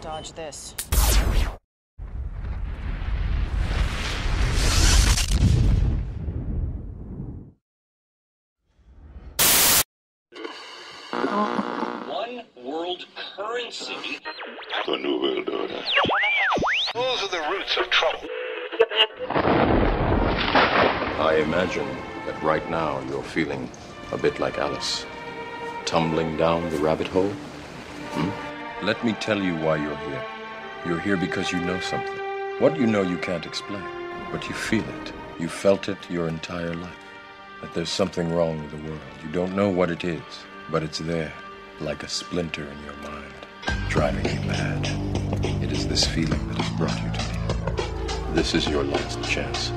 Dodge this. One world currency. The New World Order. Those are the roots of trouble. I imagine that right now you're feeling a bit like Alice, tumbling down the rabbit hole. Let me tell you why you're here. You're here because you know something. What you know you can't explain, but you feel it. You felt it your entire life. That there's something wrong with the world. You don't know what it is, but it's there, like a splinter in your mind, driving you mad. It is this feeling that has brought you to me. This is your last chance.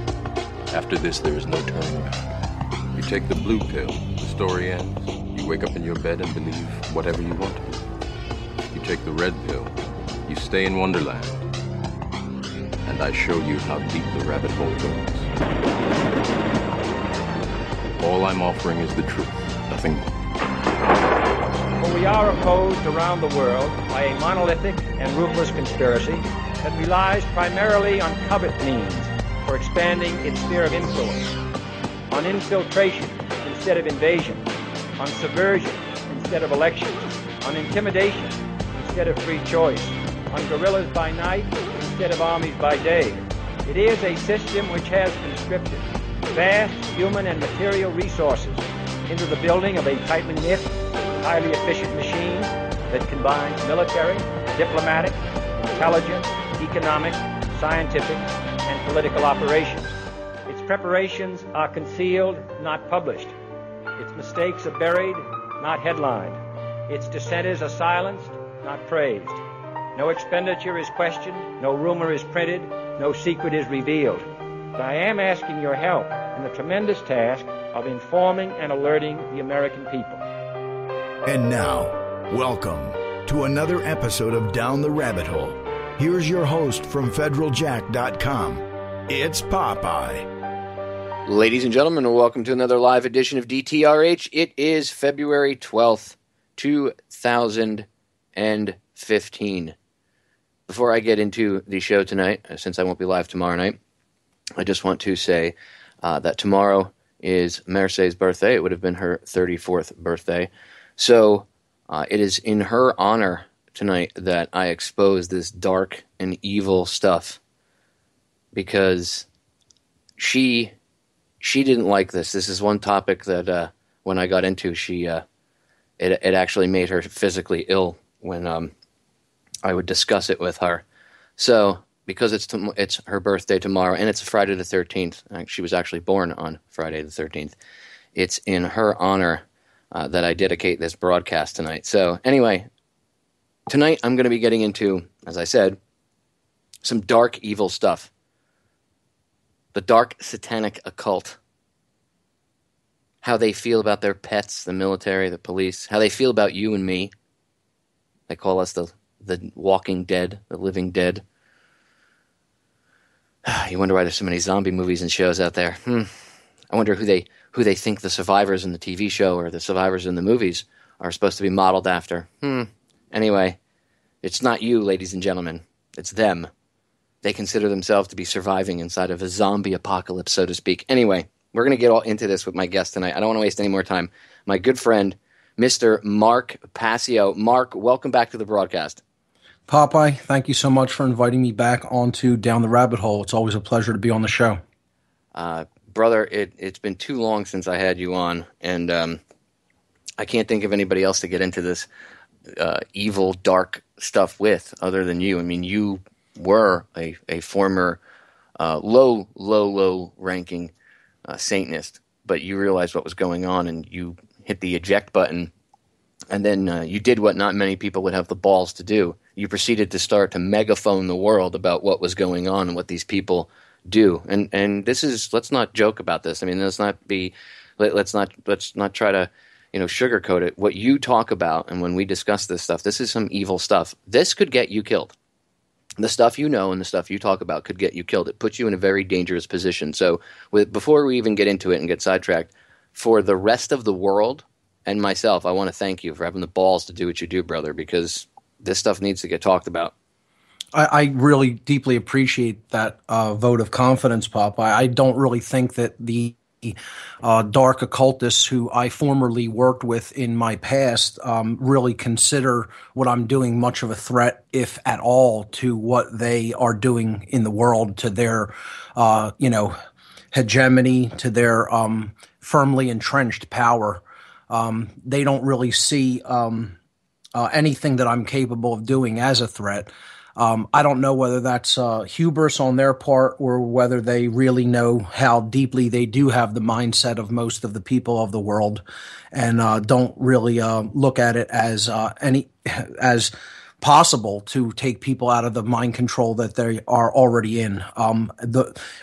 After this, there is no turning back. You take the blue pill, the story ends. You wake up in your bed and believe whatever you want to believe. You take the red pill, you stay in Wonderland, and I show you how deep the rabbit hole goes. All I'm offering is the truth, nothing more. For we are opposed around the world by a monolithic and ruthless conspiracy that relies primarily on covert means for expanding its sphere of influence, on infiltration instead of invasion, on subversion instead of elections, on intimidation instead of free choice, on guerrillas by night instead of armies by day. It is a system which has conscripted vast human and material resources into the building of a tightly knit, highly efficient machine that combines military, diplomatic, intelligence, economic, scientific, and political operations. Its preparations are concealed, not published. Its mistakes are buried, not headlined. Its dissenters are silenced, not praised. No expenditure is questioned, no rumor is printed, no secret is revealed. But I am asking your help in the tremendous task of informing and alerting the American people. And now, welcome to another episode of Down the Rabbit Hole. Here's your host from federaljack.com. It's Popeye. Ladies and gentlemen, welcome to another live edition of DTRH. It is February 12th, 2015. Before I get into the show tonight, since I won't be live tomorrow night, I just want to say that tomorrow is Merce's birthday. It would have been her 34th birthday. So it is in her honor tonight that I expose this dark and evil stuff, because she didn't like this. This is one topic that when I got into, it actually made her physically ill when I would discuss it with her. So because it's her birthday tomorrow, and it's Friday the 13th. She was actually born on Friday the 13th. It's in her honor that I dedicate this broadcast tonight. So anyway, tonight I'm going to be getting into, as I said, some dark, evil stuff. The dark satanic occult. How they feel about their pets, the military, the police. How they feel about you and me. They call us the walking dead, the living dead. You wonder why there's so many zombie movies and shows out there. I wonder who they think the survivors in the TV show or the survivors in the movies are supposed to be modeled after. Anyway, it's not you, ladies and gentlemen. It's them. They consider themselves to be surviving inside of a zombie apocalypse, so to speak. Anyway, we're going to get all into this with my guest tonight. I don't want to waste any more time. My good friend, Mr. Mark Passio. Mark, welcome back to the broadcast. Popeye, thank you so much for inviting me back onto Down the Rabbit Hole. It's always a pleasure to be on the show. Brother, it's been too long since I had you on, and I can't think of anybody else to get into this evil, dark stuff with other than you. I mean, you were a former low-ranking Satanist, but you realized what was going on, and you hit the eject button, and then you did what not many people would have the balls to do. You proceeded to start to megaphone the world about what was going on and what these people do. And this is, let's not joke about this. I mean, let's not try to, sugarcoat it. What you talk about, and when we discuss this stuff, this is some evil stuff. This could get you killed. The stuff you know and the stuff you talk about could get you killed. It puts you in a very dangerous position. So before we even get into it and get sidetracked, for the rest of the world and myself, I want to thank you for having the balls to do what you do, brother, because this stuff needs to get talked about. I really deeply appreciate that vote of confidence, Pop. I don't really think that the dark occultists who I formerly worked with in my past really consider what I'm doing much of a threat, if at all, to what they are doing in the world, to their, hegemony, to their firmly entrenched power. They don't really see anything that I'm capable of doing as a threat. I don't know whether that's hubris on their part or whether they really know how deeply they do have the mindset of most of the people of the world, and don't really look at it as as possible to take people out of the mind control that they are already in.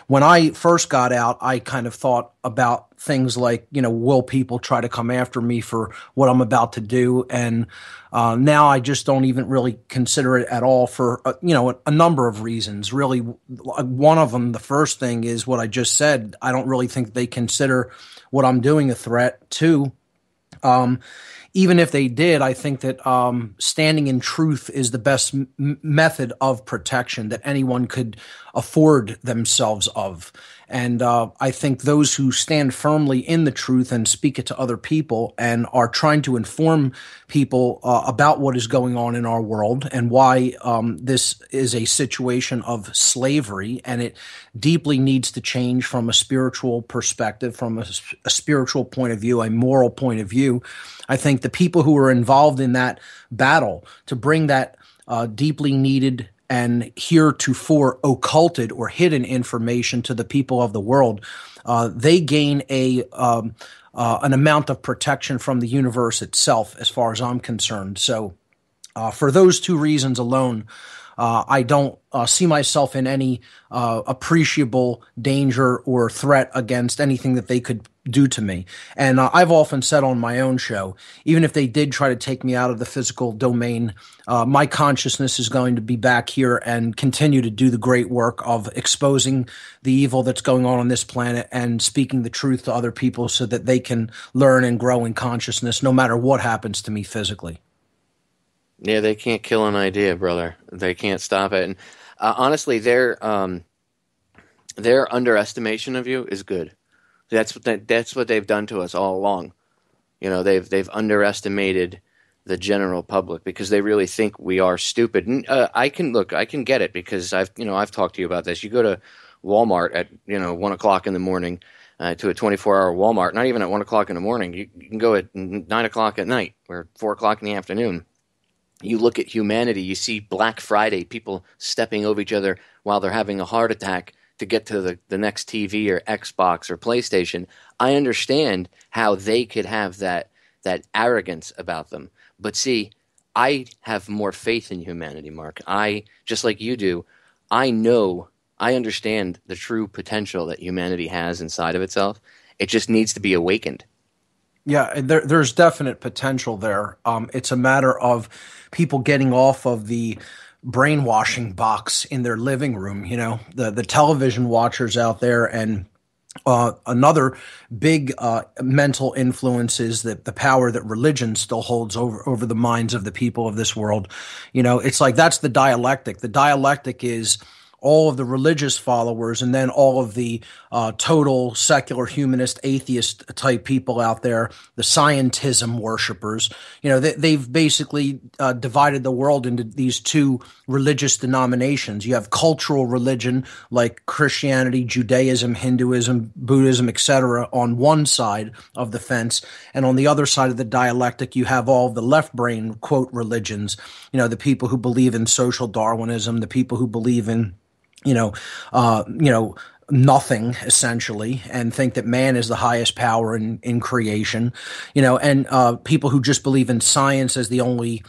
When I first got out, I kind of thought about things like, will people try to come after me for what I'm about to do? And now I just don't even really consider it at all for, a number of reasons. Really, one of them, the first thing, is what I just said. I don't really think they consider what I'm doing a threat. Two, even if they did, I think that standing in truth is the best method of protection that anyone could afford themselves of. And I think those who stand firmly in the truth and speak it to other people and are trying to inform people about what is going on in our world and why this is a situation of slavery, and it deeply needs to change from a spiritual perspective, from a spiritual point of view, a moral point of view. I think the people who are involved in that battle to bring that deeply needed and heretofore occulted or hidden information to the people of the world, they gain an amount of protection from the universe itself, as far as I'm concerned. So for those two reasons alone, I don't see myself in any appreciable danger or threat against anything that they could do to me. And I've often said on my own show, even if they did try to take me out of the physical domain, my consciousness is going to be back here and continue to do the great work of exposing the evil that's going on this planet and speaking the truth to other people so that they can learn and grow in consciousness no matter what happens to me physically. Yeah, they can't kill an idea, brother. They can't stop it. And honestly, their underestimation of you is good. That's what they've done to us all along. They've underestimated the general public because they really think we are stupid. And I can get it because I've talked to you about this. You go to Walmart at 1 o'clock in the morning to a 24-hour Walmart. Not even at 1 o'clock in the morning. You can go at 9 o'clock at night or 4 o'clock in the afternoon. You look at humanity. You see Black Friday, people stepping over each other while they're having a heart attack to get to the next TV or Xbox or PlayStation. I understand how they could have that arrogance about them. But see, I have more faith in humanity, Mark. Just like you do, I understand the true potential that humanity has inside of itself. It just needs to be awakened. Yeah, there's definite potential there. It's a matter of people getting off of the brainwashing box in their living room, the television watchers out there. And another big mental influence is that the power that religion still holds over the minds of the people of this world. It's like that's the dialectic. The dialectic is all of the religious followers and then all of the total secular humanist atheist type people out there, the scientism worshipers. They've basically divided the world into these two religious denominations. You have cultural religion like Christianity, Judaism, Hinduism, Buddhism, etc. on one side of the fence, and on the other side of the dialectic you have all of the left brain quote religions, the people who believe in social Darwinism, the people who believe in nothing essentially, and think that man is the highest power in creation, and people who just believe in science as the only,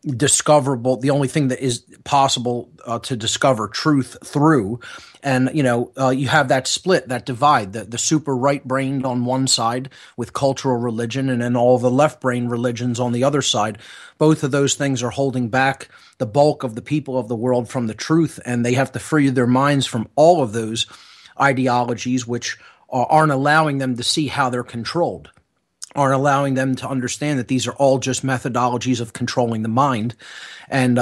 discoverable, the only thing that is possible to discover truth through. And, you have that split, that divide, the super right-brained on one side with cultural religion, and then all the left-brain religions on the other side. Both of those things are holding back the bulk of the people of the world from the truth, and they have to free their minds from all of those ideologies which aren't allowing them to see how they're controlled. aren't allowing them to understand that these are all just methodologies of controlling the mind. And,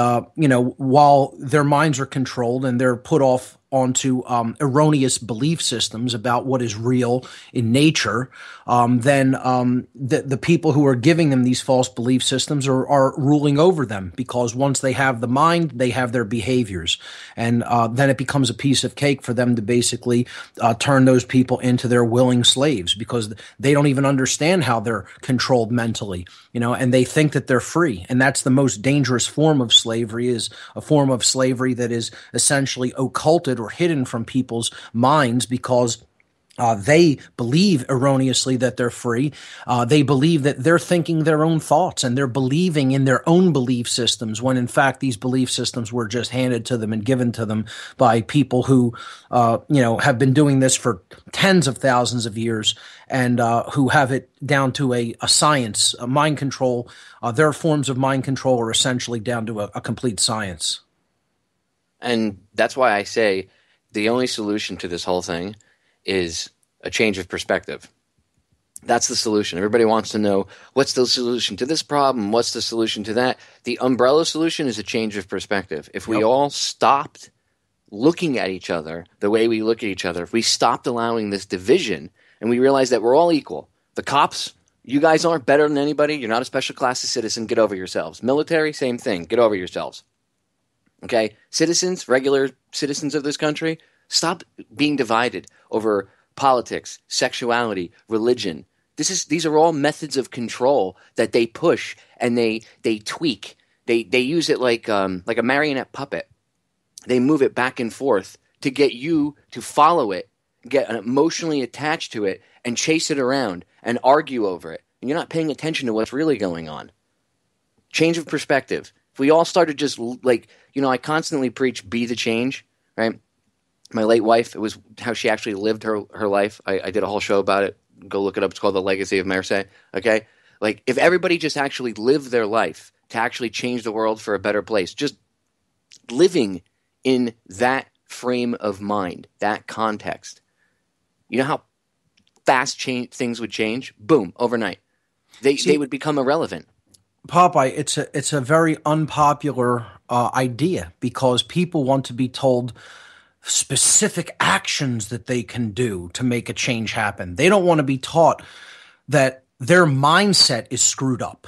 while their minds are controlled and they're put off onto erroneous belief systems about what is real in nature, then the people who are giving them these false belief systems are ruling over them, because once they have the mind, they have their behaviors. And then it becomes a piece of cake for them to basically turn those people into their willing slaves, because they don't even understand how they're controlled mentally, and they think that they're free. And that's the most dangerous form of slavery, is a form of slavery that is essentially occulted or hidden from people's minds, because they believe erroneously that they're free. They believe that they're thinking their own thoughts and they're believing in their own belief systems, when in fact these belief systems were just handed to them and given to them by people who, have been doing this for tens of thousands of years, and who have it down to a science, a mind control. Their forms of mind control are essentially down to a complete science. And that's why I say the only solution to this whole thing is a change of perspective. That's the solution. Everybody wants to know, what's the solution to this problem? What's the solution to that? The umbrella solution is a change of perspective. If we all stopped looking at each other the way we look at each other, if we stopped allowing this division and we realized that we're all equal. The cops, you guys aren't better than anybody. You're not a special class of citizen. Get over yourselves. Military, same thing. Get over yourselves. Okay? Citizens, regular citizens of this country, stop being divided over politics, sexuality, religion. These are all methods of control that they push and they tweak. They use it like a marionette puppet. They move it back and forth to get you to follow it, get emotionally attached to it, and chase it around and argue over it. And you're not paying attention to what's really going on. Change of perspective. If we all started just I constantly preach be the change, right? My late wife, it was how she actually lived her life. I did a whole show about it. Go look it up. It's called The Legacy of Marseille. Okay? Like, if everybody just actually lived their life to actually change the world for a better place, just living in that frame of mind, that context, you know how fast things would change? Boom, overnight. They would become irrelevant. Popeye, it's a very unpopular idea, because people want to be told specific actions that they can do to make a change happen. They don't want to be taught that their mindset is screwed up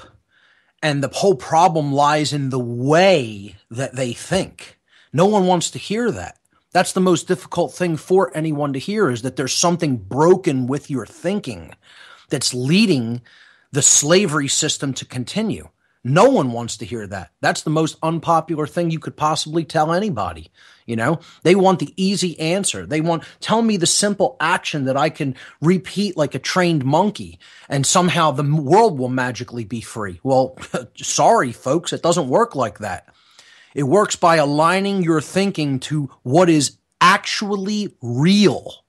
and the whole problem lies in the way that they think. No one wants to hear that. That's the most difficult thing for anyone to hear, is that there's something broken with your thinking that's leading the slavery system to continue. No one wants to hear that. That's the most unpopular thing you could possibly tell anybody. They want the easy answer. Tell me the simple action that I can repeat like a trained monkey, and somehow the world will magically be free. Well, sorry, folks, it doesn't work like that. It works by aligning your thinking to what is actually real,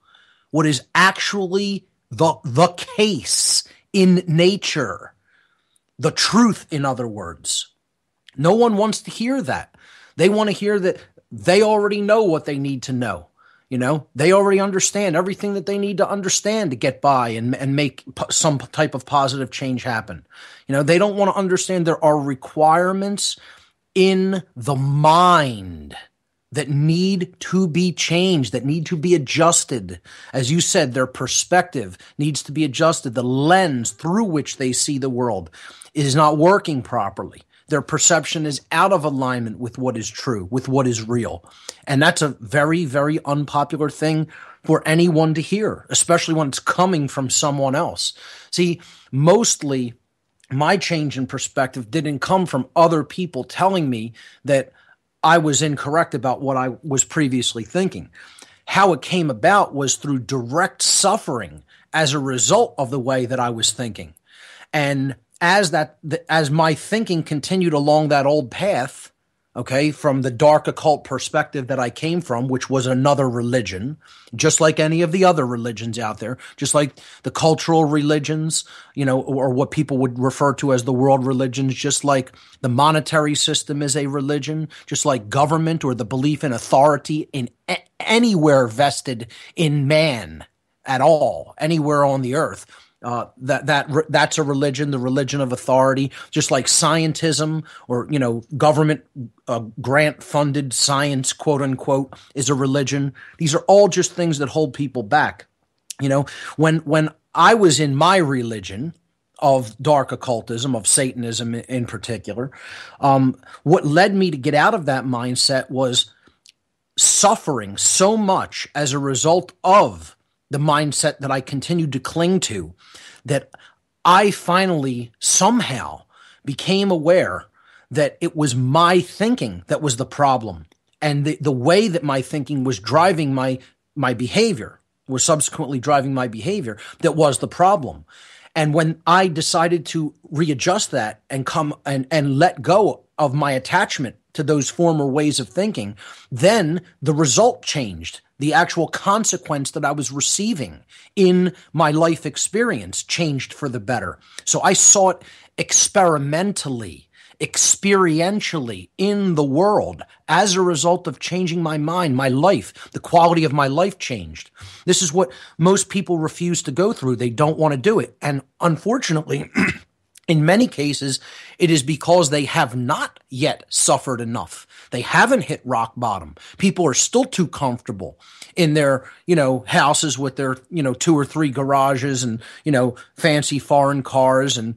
what is actually the case in nature. The truth, in other words. No one wants to hear that. They want to hear that they already know what they need to know. They already understand everything that they need to understand to get by and make some type of positive change happen. They don't want to understand there are requirements in the mind that need to be changed, that need to be adjusted. As you said, their perspective needs to be adjusted. The lens through which they see the world is not working properly. Their perception is out of alignment with what is true, with what is real. And that's a very, very unpopular thing for anyone to hear, especially when it's coming from someone else. See, mostly my change in perspective didn't come from other people telling me that I was incorrect about what I was previously thinking. How it came about was through direct suffering as a result of the way that I was thinking. And as my thinking continued along that old path, okay, from the dark occult perspective that I came from, which was another religion, just like any of the other religions out there, just like the cultural religions, or what people would refer to as the world religions, just like the monetary system is a religion, just like government or the belief in authority in anywhere vested in man at all, anywhere on the earth. That's a religion, the religion of authority, just like scientism or, government grant funded science, quote unquote, is a religion. These are all just things that hold people back. When I was in my religion of dark occultism, of Satanism in particular, what led me to get out of that mindset was suffering so much as a result of the mindset that I continued to cling to, that I finally somehow became aware that it was my thinking that was the problem, and the way that my thinking was driving my behavior, was subsequently driving my behavior, that was the problem. And when I decided to readjust that and come and let go of my attachment to those former ways of thinking, then the result changed. The actual consequence that I was receiving in my life experience changed for the better. So I saw it experimentally, experientially in the world. As a result of changing my mind, my life, the quality of my life changed. This is what most people refuse to go through. They don't want to do it. And unfortunately, in many cases, it is because they have not yet suffered enough. They haven't hit rock bottom. People are still too comfortable in their, houses with their, 2 or 3 garages and, fancy foreign cars and,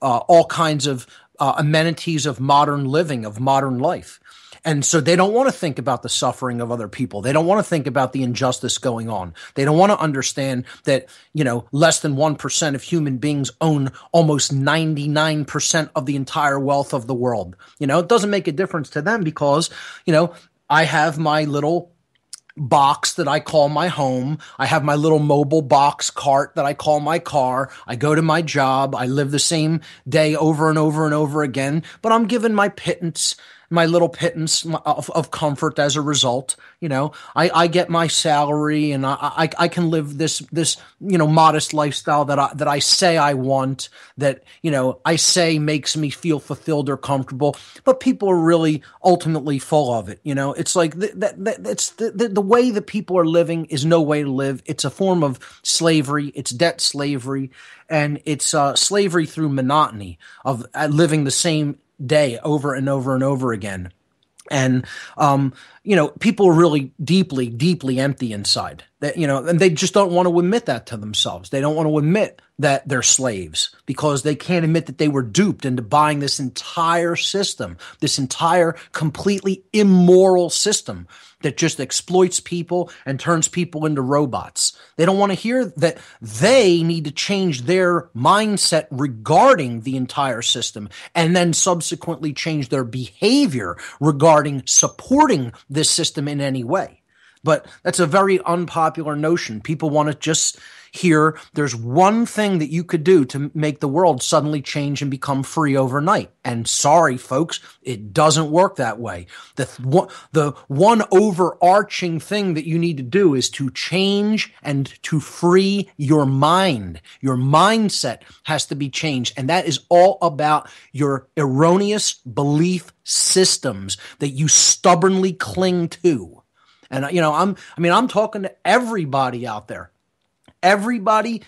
all kinds of amenities of modern living, of modern life. And so they don't want to think about the suffering of other people. They don't want to think about the injustice going on. They don't want to understand that, less than 1% of human beings own almost 99% of the entire wealth of the world. It doesn't make a difference to them because, I have my little box that I call my home. I have my little mobile box cart that I call my car. I go to my job. I live the same day over and over and over again, but I'm given my pittance, my little pittance of comfort as a result. I get my salary and I can live this modest lifestyle that I say I want, that, I say makes me feel fulfilled or comfortable, but people are really ultimately full of it. It's like it's the way that people are living is no way to live. It's a form of slavery. It's debt slavery, and it's slavery through monotony of living the same day over and over and over again. And, people are really deeply, deeply empty inside that, and they just don't want to admit that to themselves. They don't want to admit that they're slaves because they can't admit that they were duped into buying this entire system, this entire completely immoral system that just exploits people and turns people into robots. They don't want to hear that they need to change their mindset regarding the entire system and then subsequently change their behavior regarding supporting this system in any way. But that's a very unpopular notion. People want to just hear there's one thing that you could do to make the world suddenly change and become free overnight. And sorry, folks, it doesn't work that way. The one overarching thing that you need to do is to change and to free your mind. Your mindset has to be changed. And that is all about your erroneous belief systems that you stubbornly cling to. And, I'm talking to everybody out there. Everybody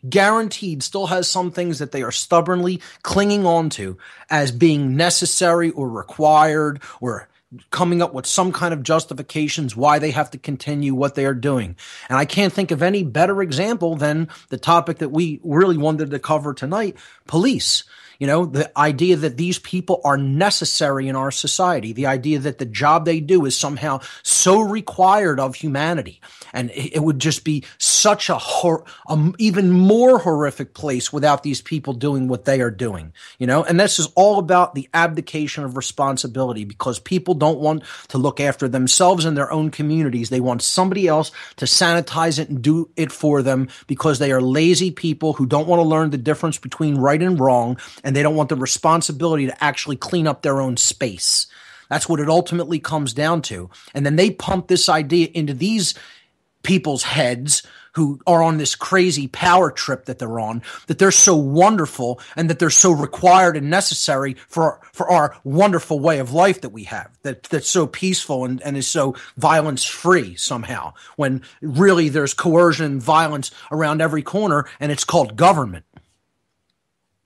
guaranteed still has some things that they are stubbornly clinging on to as being necessary or required, or coming up with some kind of justifications why they have to continue what they are doing. And I can't think of any better example than the topic that we really wanted to cover tonight, police. The idea that these people are necessary in our society, the idea that the job they do is somehow so required of humanity. And it would just be such a even more horrific place without these people doing what they are doing, and this is all about the abdication of responsibility, because people don't want to look after themselves and their own communities. They want somebody else to sanitize it and do it for them, because they are lazy people who don't want to learn the difference between right and wrong, and they don't want the responsibility to actually clean up their own space. That's what it ultimately comes down to. And then they pump this idea into these people's heads who are on this crazy power trip that they're on, that they're so wonderful and that they're so required and necessary for our wonderful way of life that we have, that's so peaceful and is so violence free somehow, when really there's coercion and violence around every corner, and it's called government.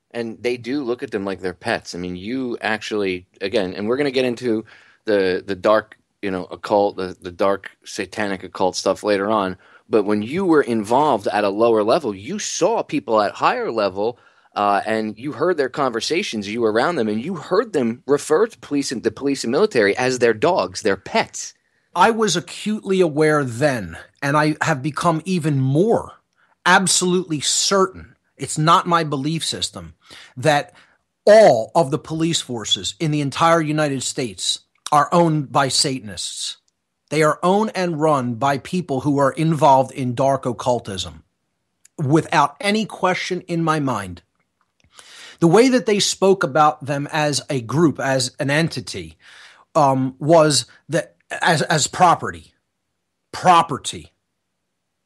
And they do look at them like they're pets. I mean, you actually, again, and we're going to get into the dark, occult, the dark satanic occult stuff later on. But when you were involved at a lower level, you saw people at higher level, and you heard their conversations. You were around them, and you heard them refer to the police and military as their dogs, their pets. I was acutely aware then, and I have become even more absolutely certain, it's not my belief system, that all of the police forces in the entire United States are owned by Satanists. They are owned and run by people who are involved in dark occultism, without any question in my mind. The way that they spoke about them as a group, as an entity, was that as property.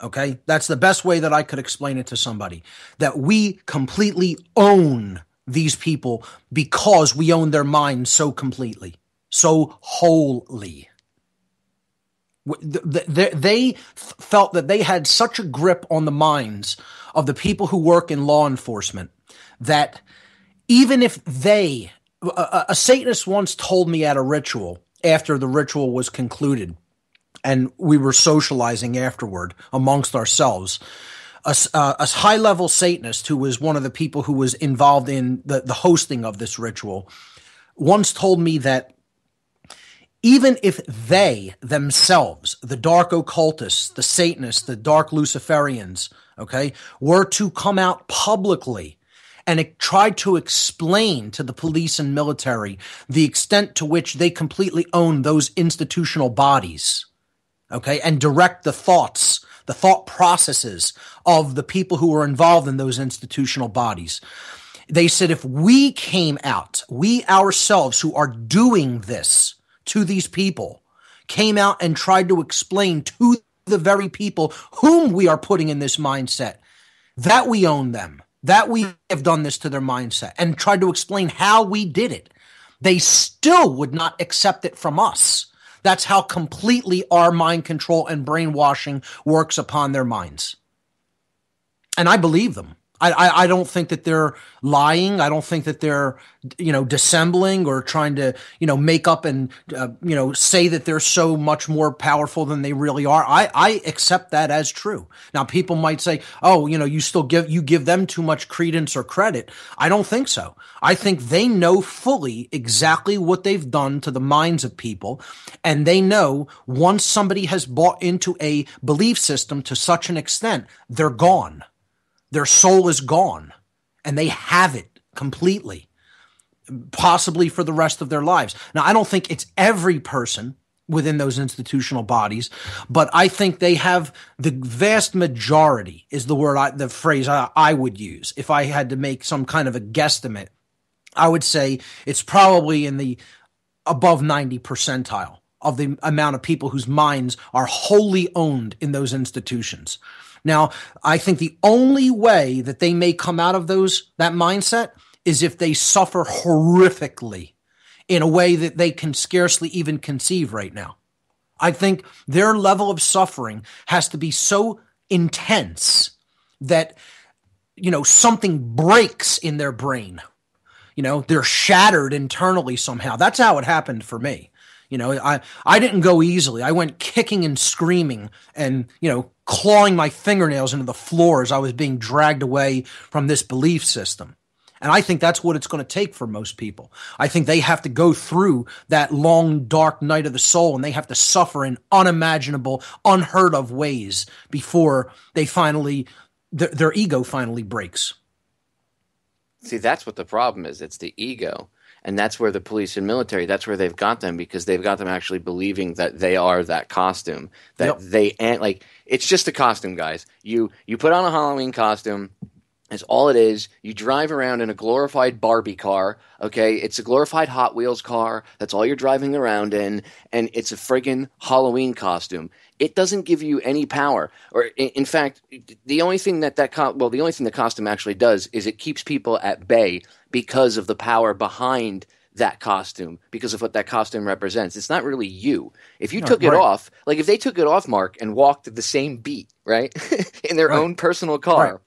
Okay, that's the best way that I could explain it to somebody. That we completely own these people because we own their minds so completely, so wholly. They felt that they had such a grip on the minds of the people who work in law enforcement that even if a Satanist once told me at a ritual, after the ritual was concluded and we were socializing afterward amongst ourselves, a high-level Satanist who was one of the people who was involved in the hosting of this ritual once told me that even if they themselves, the dark occultists, the Satanists, the dark Luciferians, okay, were to come out publicly and try to explain to the police and military the extent to which they completely own those institutional bodies, okay, and direct the thought processes of the people who were involved in those institutional bodies. They said if we came out, we ourselves who are doing this to these people, came out and tried to explain to the very people whom we are putting in this mindset that we own them, that we have done this to their mindset, and tried to explain how we did it, they still would not accept it from us. That's how completely our mind control and brainwashing works upon their minds. And I believe them. I don't think that they're lying. I don't think that they're, dissembling or trying to, make up and, say that they're so much more powerful than they really are. I accept that as true. Now, people might say, oh, you give them too much credence or credit. I don't think so. I think they know fully exactly what they've done to the minds of people. And they know once somebody has bought into a belief system to such an extent, they're gone. Their soul is gone, and they have it completely, possibly for the rest of their lives. Now, I don't think it's every person within those institutional bodies, but I think they have the vast majority is the phrase I would use. If I had to make some kind of a guesstimate, I would say it's probably in the above 90 percentile of the amount of people whose minds are wholly owned in those institutions. Now, I think the only way that they may come out of that mindset is if they suffer horrifically in a way that they can scarcely even conceive right now. I think their level of suffering has to be so intense that, something breaks in their brain. They're shattered internally somehow. That's how it happened for me. I didn't go easily. I went kicking and screaming and, clawing my fingernails into the floor as I was being dragged away from this belief system. And I think that's what it's going to take for most people. I think they have to go through that long, dark night of the soul, and they have to suffer in unimaginable, unheard of ways before they their ego finally breaks. See, that's what the problem is. It's the ego. And that's where the police and military, that's where they've got them, because they've got them actually believing that they are that costume. That It's just a costume, guys. You put on a Halloween costume, It's all it is. You drive around in a glorified Barbie car, okay? It's a glorified Hot Wheels car. That's all you're driving around in, and it's a friggin' Halloween costume. It doesn't give you any power. Or, in fact, the only thing the only thing the costume actually does is it keeps people at bay because of the power behind that costume, because of what that costume represents. It's not really you. If you took it off, like if they took it off, Mark, and walked the same beat, right, in their own personal car,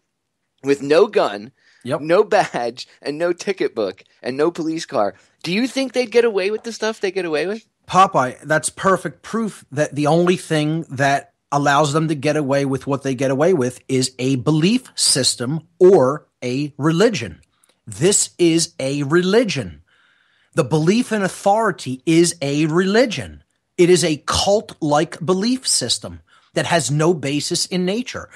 with no gun, no badge, and no ticket book, and no police car, do you think they'd get away with the stuff they get away with? Popeye, that's perfect proof that the only thing that allows them to get away with what they get away with is a belief system or a religion. This is a religion. The belief in authority is a religion. It is a cult-like belief system that has no basis in nature.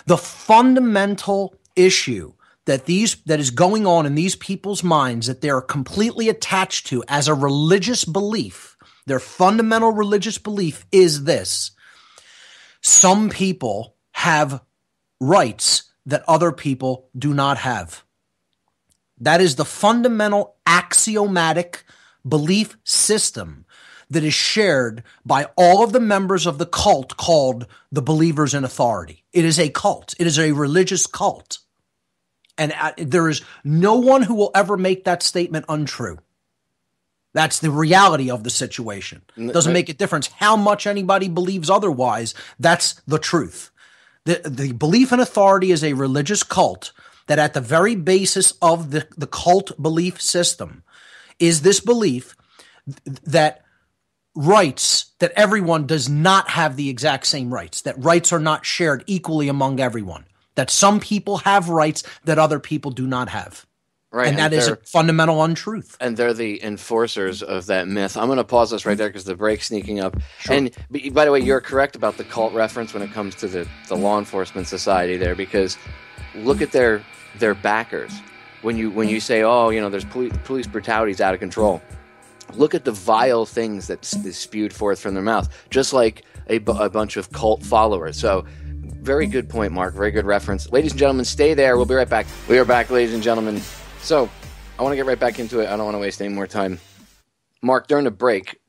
The fundamental issue that is going on in these people's minds that they're completely attached to as a religious belief, their fundamental religious belief is this: some people have rights that other people do not have. That is the fundamental axiomatic belief system that is shared by all of the members of the cult called the Believers in Authority. It is a cult. It is a religious cult. And there is no one who will ever make that statement untrue. That's the reality of the situation. It doesn't make a difference how much anybody believes otherwise. That's the truth. The belief in authority is a religious cult that at the very basis of the cult belief system is this belief that rights, that everyone does not have the exact same rights, that rights are not shared equally among everyone, that some people have rights that other people do not have. Right. And that is a fundamental untruth. And they're the enforcers of that myth. I'm going to pause this right there because the break's sneaking up. Sure. And by the way, you're correct about the cult reference when it comes to the law enforcement society there, because look at their backers. When you say, oh, there's police brutality is out of control, look at the vile things that is spewed forth from their mouth, just like a bunch of cult followers. So very good point, Mark. Very good reference. Ladies and gentlemen, stay there. We'll be right back. We are back, ladies and gentlemen. So I want to get right back into it. I don't want to waste any more time. Mark, during the break,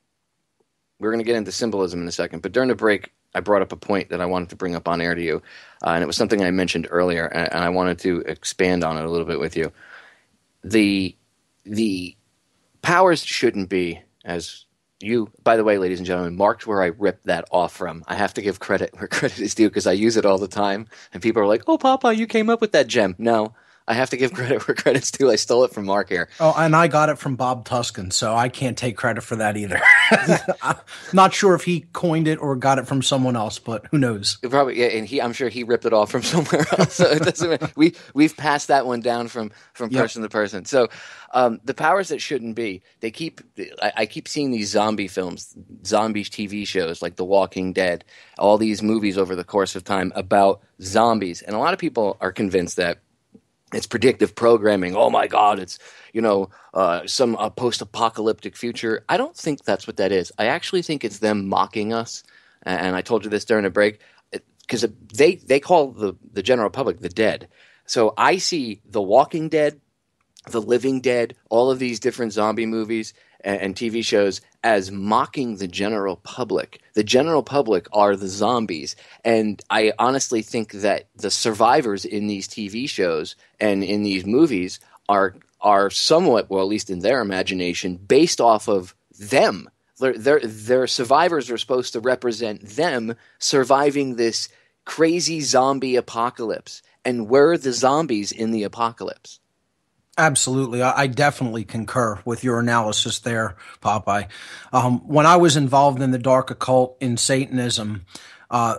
we're going to get into symbolism in a second, but during the break, I brought up a point that I wanted to bring up on air to you, and it was something I mentioned earlier, and I wanted to expand on it a little bit with you. The powers shouldn't be, as you, by the way, ladies and gentlemen, marked where I ripped that off from. I have to give credit where credit is due because I use it all the time, and people are like, oh, Papa, you came up with that gem. No. I have to give credit where credit's due. I stole it from Mark here. Oh, and I got it from Bob Tuscan, so I can't take credit for that either. I'm not sure if he coined it or got it from someone else, but who knows? Probably, yeah. And I'm sure he ripped it off from somewhere else. So it doesn't. We've passed that one down from person to person. So the powers that shouldn't be. I keep seeing these zombie films, zombie TV shows like The Walking Dead, all these movies over the course of time about zombies, and a lot of people are convinced that it's predictive programming. Oh my God, it's some post-apocalyptic future. I don't think that's what that is. I actually think it's them mocking us. And I told you this during a break because they call the general public the dead. So I see The Walking Dead, The Living Dead, all of these different zombie movies and TV shows as mocking the general public. The general public are the zombies. And I honestly think that the survivors in these TV shows and in these movies are somewhat, well, at least in their imagination, based off of them. Their survivors are supposed to represent them surviving this crazy zombie apocalypse. And we're the zombies in the apocalypse. Absolutely. I definitely concur with your analysis there, Popeye. When I was involved in the dark occult in Satanism,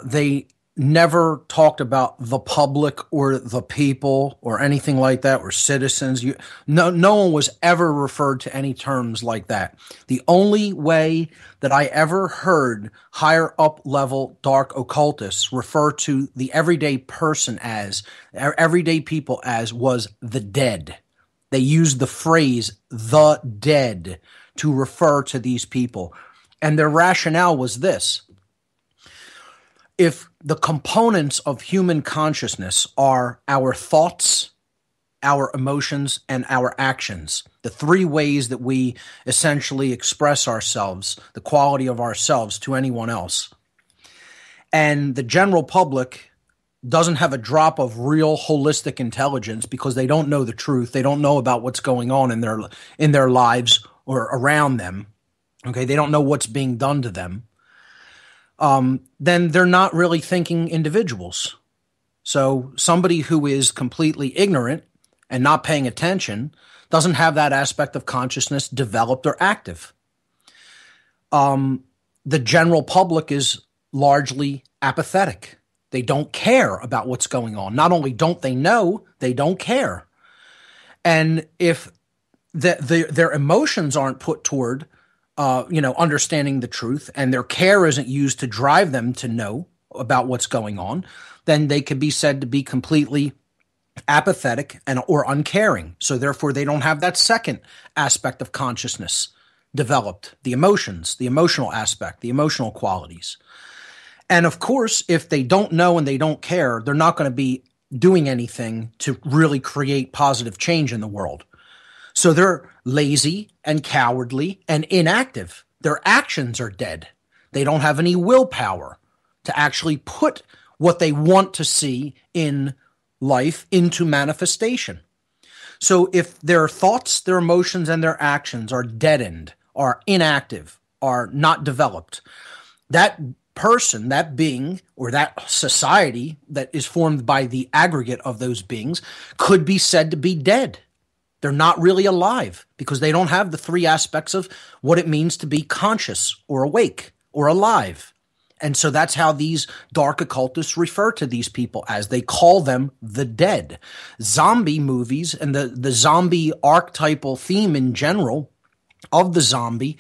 they never talked about the public or the people or anything like that or citizens. No one was ever referred to any terms like that. The only way that I ever heard higher up level dark occultists refer to the everyday person as, everyday people as, was the dead. They used the phrase the dead to refer to these people. And their rationale was this: if the components of human consciousness are our thoughts our emotions, and our actions. The three ways that we essentially express ourselves, the quality of ourselves to anyone else. And the general public doesn't have a drop of real holistic intelligence because they don't know the truth. They don't know about what's going on in their lives or around them. Okay, they don't know what's being done to them. Then they're not really thinking individuals. So somebody who is completely ignorant and not paying attention doesn't have that aspect of consciousness developed or active. The general public is largely apathetic. They don't care about what's going on. Not only don't they know, they don't care. And if their emotions aren't put toward, understanding the truth, and their care isn't used to drive them to know about what's going on, then they could be said to be completely apathetic or uncaring. So therefore, they don't have that second aspect of consciousness developed, the emotions, the emotional aspect, the emotional qualities. And of course, if they don't know and they don't care, they're not going to be doing anything to really create positive change in the world. So they're lazy and cowardly and inactive. Their actions are dead. They don't have any willpower to actually put what they want to see in life into manifestation. So if their thoughts, their emotions, and their actions are deadened, are inactive, are not developed, that person, that being, or that society that is formed by the aggregate of those beings could be said to be dead. They're not really alive because they don't have the three aspects of what it means to be conscious or awake or alive. And so that's how these dark occultists refer to these people as. They call them the dead. Zombie movies and the zombie archetypal theme in general of the zombie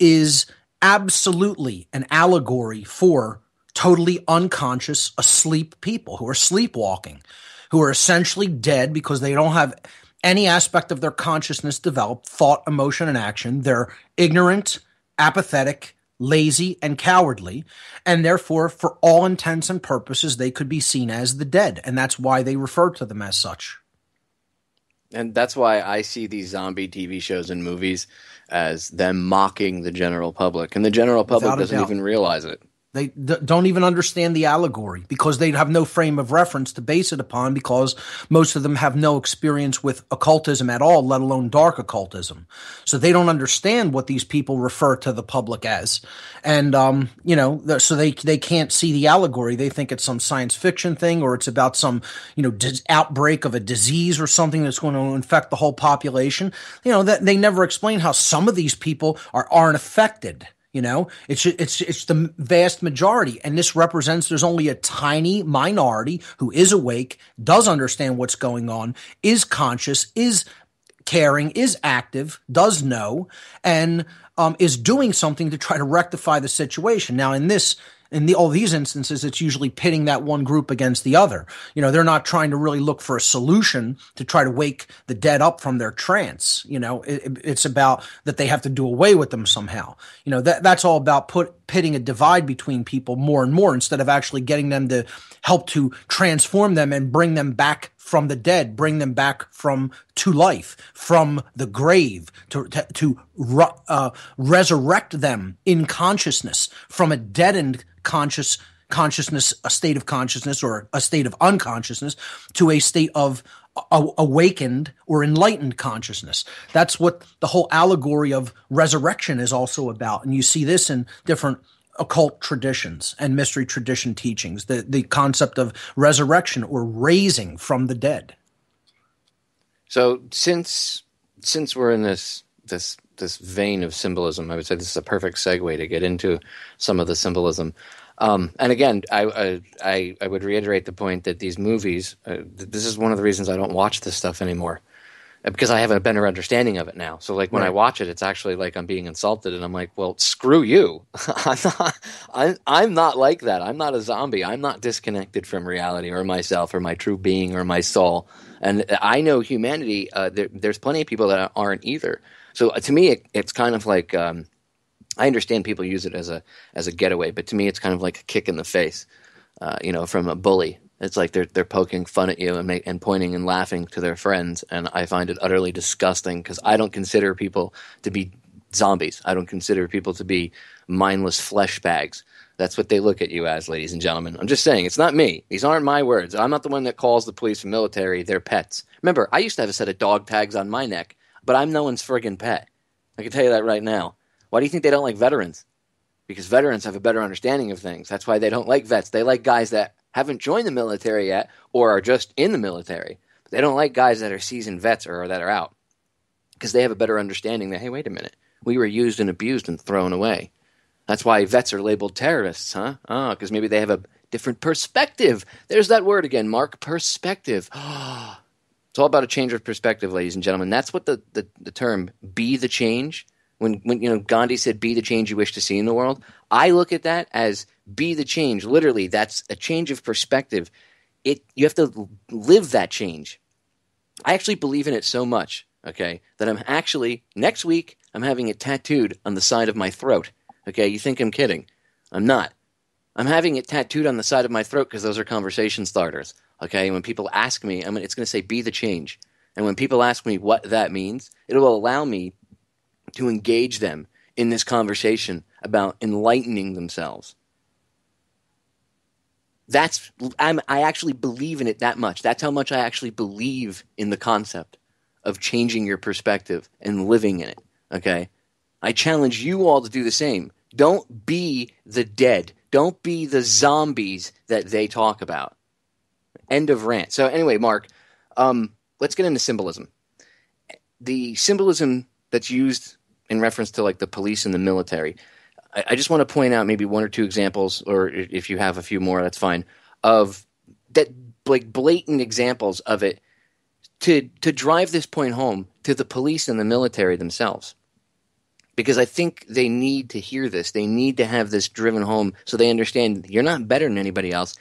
is absolutely an allegory for totally unconscious, asleep people who are sleepwalking, who are essentially dead because they don't have any aspect of their consciousness developed, thought, emotion, and action. They're ignorant, apathetic, lazy, and cowardly, and therefore, for all intents and purposes, they could be seen as the dead, and that's why they refer to them as such. And that's why I see these zombie TV shows and movies as them mocking the general public, and the general public doesn't even realize it. They don't even understand the allegory because they have no frame of reference to base it upon, because most of them have no experience with occultism at all, let alone dark occultism. So they don't understand what these people refer to the public as. And, so they can't see the allegory. They think it's some science fiction thing, or it's about some, outbreak of a disease or something that's going to infect the whole population. That they never explain how some of these people aren't affected. It's the vast majority, and this represents there's only a tiny minority who is awake, does understand what's going on, is conscious, is caring, is active, does know, and is doing something to try to rectify the situation. Now, in all these instances, it's usually pitting that one group against the other. They're not trying to really look for a solution to try to wake the dead up from their trance. It's about that they have to do away with them somehow. That's all about pitting a divide between people more and more, instead of actually getting them to help to transform them and bring them back from the dead, bring them back to life, from the grave, to resurrect them in consciousness from a deadened consciousness, a state of consciousness or a state of unconsciousness, to a state of awakened or enlightened consciousness. That's what the whole allegory of resurrection is also about. And you see this in different occult traditions and mystery tradition teachings, the concept of resurrection or raising from the dead. So since we're in this vein of symbolism, I would say this is a perfect segue to get into some of the symbolism. And again, I would reiterate the point that these movies, this is one of the reasons I don't watch this stuff anymore, because I have a better understanding of it now. So like when I watch it, it's actually like I'm being insulted, and I'm like, well, screw you. I'm not like that. I'm not a zombie. I'm not disconnected from reality or myself or my true being or my soul. And I know humanity, there's plenty of people that aren't either. So to me, it's kind of like, I understand people use it as a getaway, but to me, it's kind of like a kick in the face, from a bully. It's like they're poking fun at you and pointing and laughing to their friends, and I find it utterly disgusting because I don't consider people to be zombies. I don't consider people to be mindless flesh bags. That's what they look at you as, ladies and gentlemen. I'm just saying, it's not me. These aren't my words. I'm not the one that calls the police and military their pets. Remember, I used to have a set of dog tags on my neck, but I'm no one's friggin' pet. I can tell you that right now. Why do you think they don't like veterans? Because veterans have a better understanding of things. That's why they don't like vets. They like guys that haven't joined the military yet or are just in the military. But they don't like guys that are seasoned vets or that are out because they have a better understanding that, hey, wait a minute, we were used and abused and thrown away. That's why vets are labeled terrorists, huh? Oh, because maybe they have a different perspective. There's that word again, Mark, perspective. It's all about a change of perspective, ladies and gentlemen. That's what the term be the change, when Gandhi said be the change you wish to see in the world, I look at that as be the change. Literally, that's a change of perspective. You have to live that change. I actually believe in it so much, okay, that I'm actually, next week, I'm having it tattooed on the side of my throat. Okay, you think I'm kidding. I'm not. I'm having it tattooed on the side of my throat because those are conversation starters. Okay, when people ask me, it's going to say be the change. And when people ask me what that means, it will allow me to engage them in this conversation about enlightening themselves. I actually believe in it that much. That's how much I actually believe in the concept of changing your perspective and living in it. Okay? I challenge you all to do the same. Don't be the dead. Don't be the zombies that they talk about. End of rant. So anyway, Mark, let's get into symbolism. The symbolism that's used in reference to like the police and the military, I just want to point out maybe one or two examples, or if you have a few more, that's fine, of that, like blatant examples of it to drive this point home to the police and the military themselves. Because I think they need to hear this. They need to have this driven home so they understand you're not better than anybody else.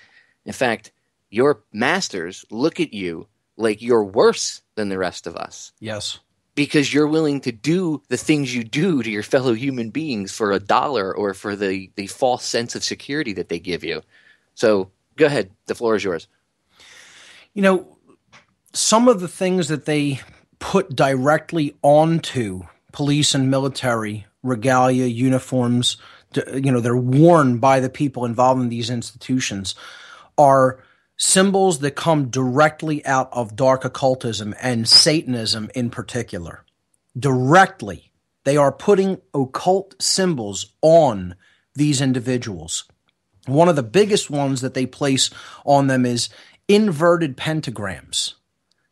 In fact, your masters look at you like you're worse than the rest of us. Yes. Because you're willing to do the things you do to your fellow human beings for $1 or for the false sense of security that they give you. So go ahead. The floor is yours. Some of the things that they put directly onto police and military regalia, uniforms, they're worn by the people involved in these institutions, are symbols that come directly out of dark occultism and Satanism in particular. Directly, they are putting occult symbols on these individuals. One of the biggest ones that they place on them is inverted pentagrams.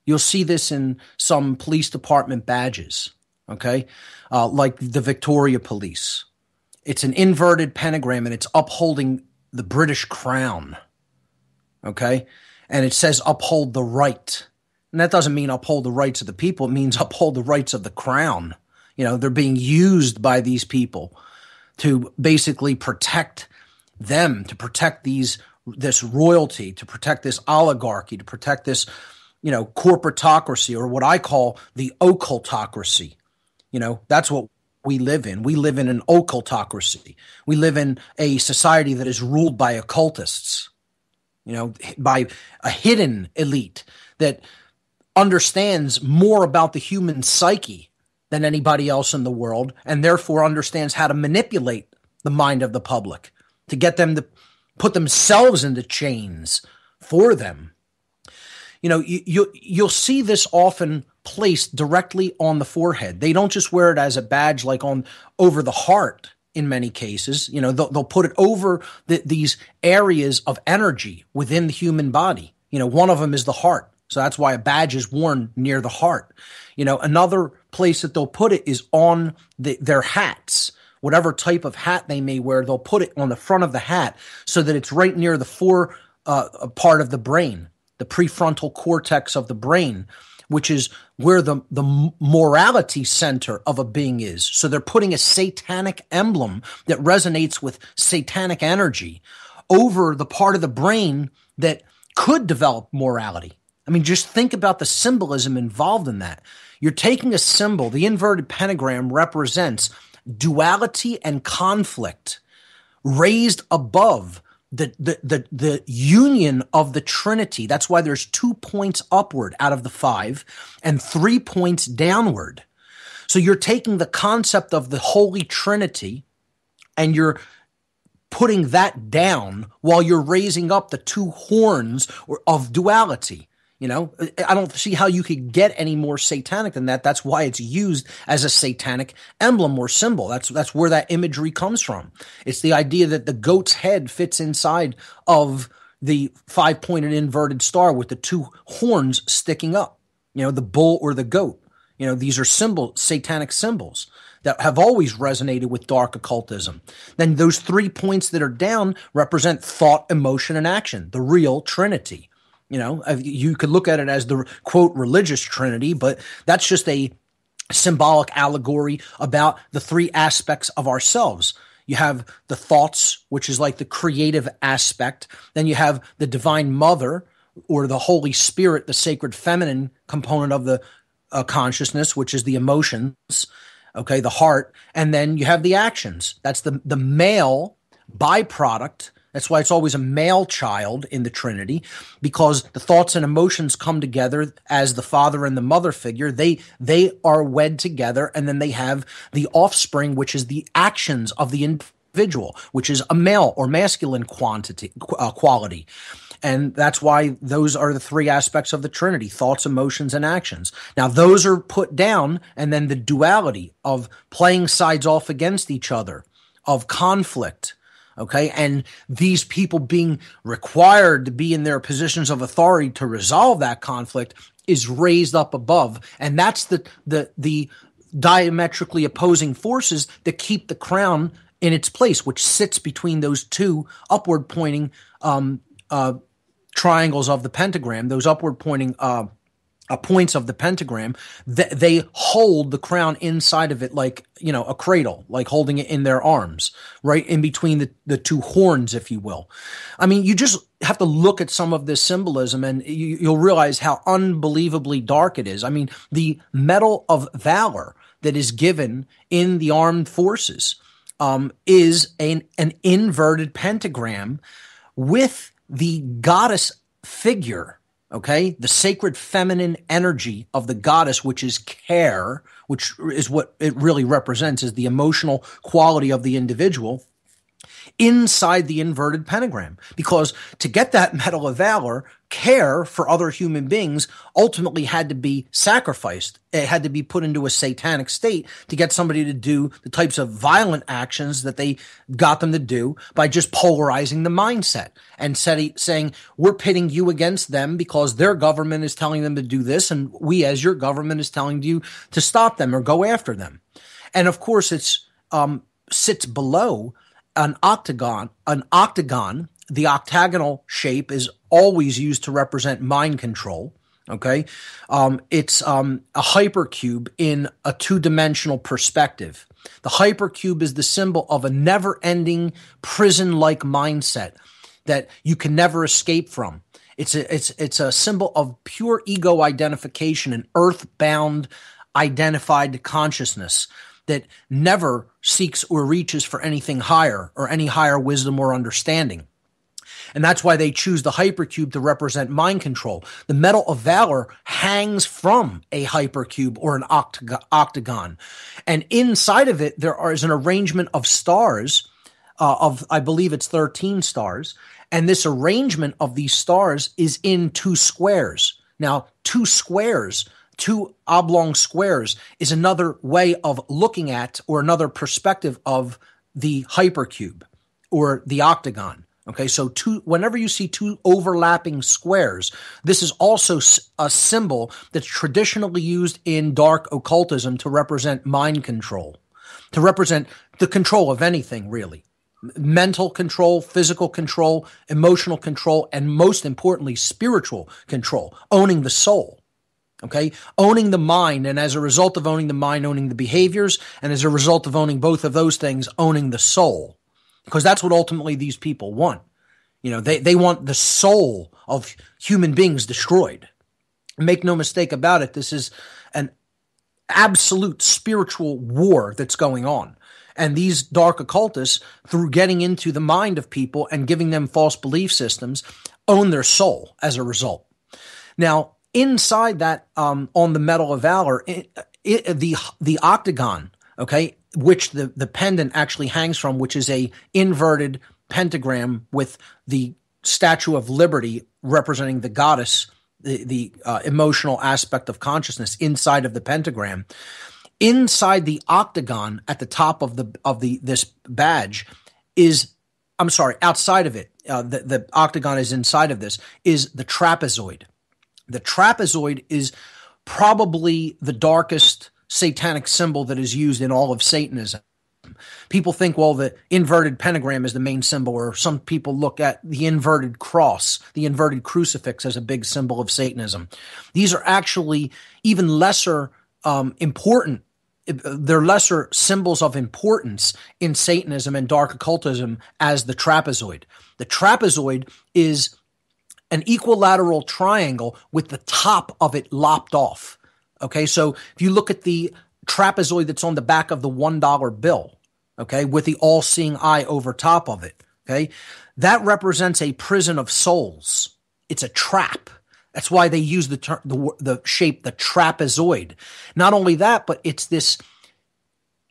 You'll see this in some police department badges. Okay, like the Victoria Police. It's an inverted pentagram and it's upholding the British crown. Okay, and it says uphold the right. And that doesn't mean uphold the rights of the people. It means uphold the rights of the crown. They're being used by these people to basically protect them, to protect this royalty, to protect this oligarchy, to protect this, corporatocracy, or what I call the occultocracy. That's what we live in. We live in an occultocracy. We live in a society that is ruled by occultists, by a hidden elite that understands more about the human psyche than anybody else in the world, and therefore understands how to manipulate the mind of the public to get them to put themselves into chains for them. You'll see this often placed directly on the forehead. They don't just wear it as a badge like over the heart in many cases. They'll put it over these areas of energy within the human body. One of them is the heart. So that's why a badge is worn near the heart. Another place that they'll put it is on their hats. Whatever type of hat they may wear, they'll put it on the front of the hat so that it's right near the fore part of the brain, the prefrontal cortex of the brain, which is where the morality center of a being is. So they're putting a satanic emblem that resonates with satanic energy over the part of the brain that could develop morality. Just think about the symbolism involved in that. You're taking a symbol. The inverted pentagram represents duality and conflict raised above the union of the Trinity. That's why there's 2 points upward out of the 5 and 3 points downward. So you're taking the concept of the Holy Trinity and you're putting that down while you're raising up the 2 horns of duality. You know, I don't see how you could get any more satanic than that. That's why it's used as a satanic emblem or symbol. That's where that imagery comes from. It's the idea that the goat's head fits inside of the 5-pointed inverted star with the 2 horns sticking up. You know, the bull or the goat. You know, these are satanic symbols that have always resonated with dark occultism. Then those 3 points that are down represent thought, emotion, and action, the real Trinity. You know, you could look at it as the, quote, religious Trinity, but that's just a symbolic allegory about the 3 aspects of ourselves. You have the thoughts, which is like the creative aspect. Then you have the divine mother or the Holy Spirit, the sacred feminine component of the consciousness, which is the emotions, okay, the heart. And then you have the actions. That's the male byproduct. That's why it's always a male child in the Trinity, because the thoughts and emotions come together as the father and the mother figure. They are wed together, and then they have the offspring, which is the actions of the individual, which is a male or masculine quality. And that's why those are the 3 aspects of the Trinity: thoughts, emotions, and actions. Now, those are put down, and then the duality of playing sides off against each other, of conflict. Okay, and these people being required to be in their positions of authority to resolve that conflict is raised up above, and that's the diametrically opposing forces that keep the crown in its place, which sits between those 2 upward pointing triangles of the pentagram, those upward pointing points of the pentagram. They hold the crown inside of it like, you know, a cradle, like holding it in their arms, right in between the 2 horns, if you will. I mean, you just have to look at some of this symbolism and you'll realize how unbelievably dark it is. I mean, the Medal of Valor that is given in the armed forces is an inverted pentagram with the goddess figure. Okay, the sacred feminine energy of the goddess, which is care, which is what it really represents, is the emotional quality of the individual inside the inverted pentagram. Because to get that Medal of Valor, care for other human beings ultimately had to be sacrificed. It had to be put into a satanic state to get somebody to do the types of violent actions that they got them to do by just polarizing the mindset and saying, we're pitting you against them because their government is telling them to do this, and we as your government is telling you to stop them or go after them. And of course, it's sits below an octagon. The octagonal shape is always used to represent mind control. Okay. It's a hypercube in a 2-dimensional perspective. The hypercube is the symbol of a never-ending prison-like mindset that you can never escape from. It's a symbol of pure ego identification and earthbound identified consciousness that never seeks or reaches for anything higher or any higher wisdom or understanding. And that's why they choose the hypercube to represent mind control. The Medal of Valor hangs from a hypercube or an octagon. And inside of it, there is an arrangement of stars, I believe it's 13 stars. And this arrangement of these stars is in 2 squares. Now, 2 oblong squares is another way of looking at, or another perspective of, the hypercube or the octagon. Okay, so whenever you see 2 overlapping squares, this is also a symbol that's traditionally used in dark occultism to represent mind control, to represent the control of anything, really. Mental control, physical control, emotional control, and most importantly, spiritual control, owning the soul. Okay, owning the mind, and as a result of owning the mind, owning the behaviors, and as a result of owning both of those things, owning the soul. Because that's what ultimately these people want. You know, they want the soul of human beings destroyed. Make no mistake about it, this is an absolute spiritual war that's going on. And these dark occultists, through getting into the mind of people and giving them false belief systems, own their soul as a result. Now, inside that, on the Medal of Valor, the octagon, okay, which the pendant actually hangs from, which is a inverted pentagram with the Statue of Liberty representing the goddess, the emotional aspect of consciousness inside of the pentagram. Inside the octagon at the top of this badge outside of it, the octagon is inside of this, is the trapezoid. The trapezoid is probably the darkest satanic symbol that is used in all of Satanism. People think, well, the inverted pentagram is the main symbol, or some people look at the inverted cross, the inverted crucifix as a big symbol of Satanism. These are actually even lesser important. They're lesser symbols of importance in Satanism and dark occultism as the trapezoid. The trapezoid is an equilateral triangle with the top of it lopped off. Okay, so if you look at the trapezoid that's on the back of the $1 bill, okay, with the all-seeing eye over top of it, okay, that represents a prison of souls. It's a trap. That's why they use the shape, the trapezoid. Not only that, but it's this.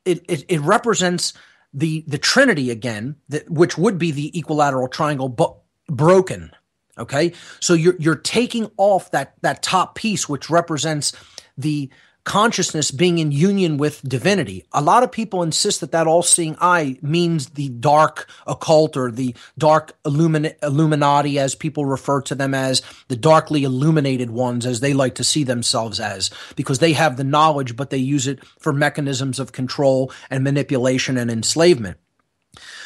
It represents the Trinity again, which would be the equilateral triangle, but broken. Okay, so you're taking off that top piece, which represents the consciousness being in union with divinity. A lot of people insist that all-seeing eye means the dark occult, or the dark Illuminati, as people refer to them as, the darkly illuminated ones, as they like to see themselves as, because they have the knowledge, but they use it for mechanisms of control and manipulation and enslavement.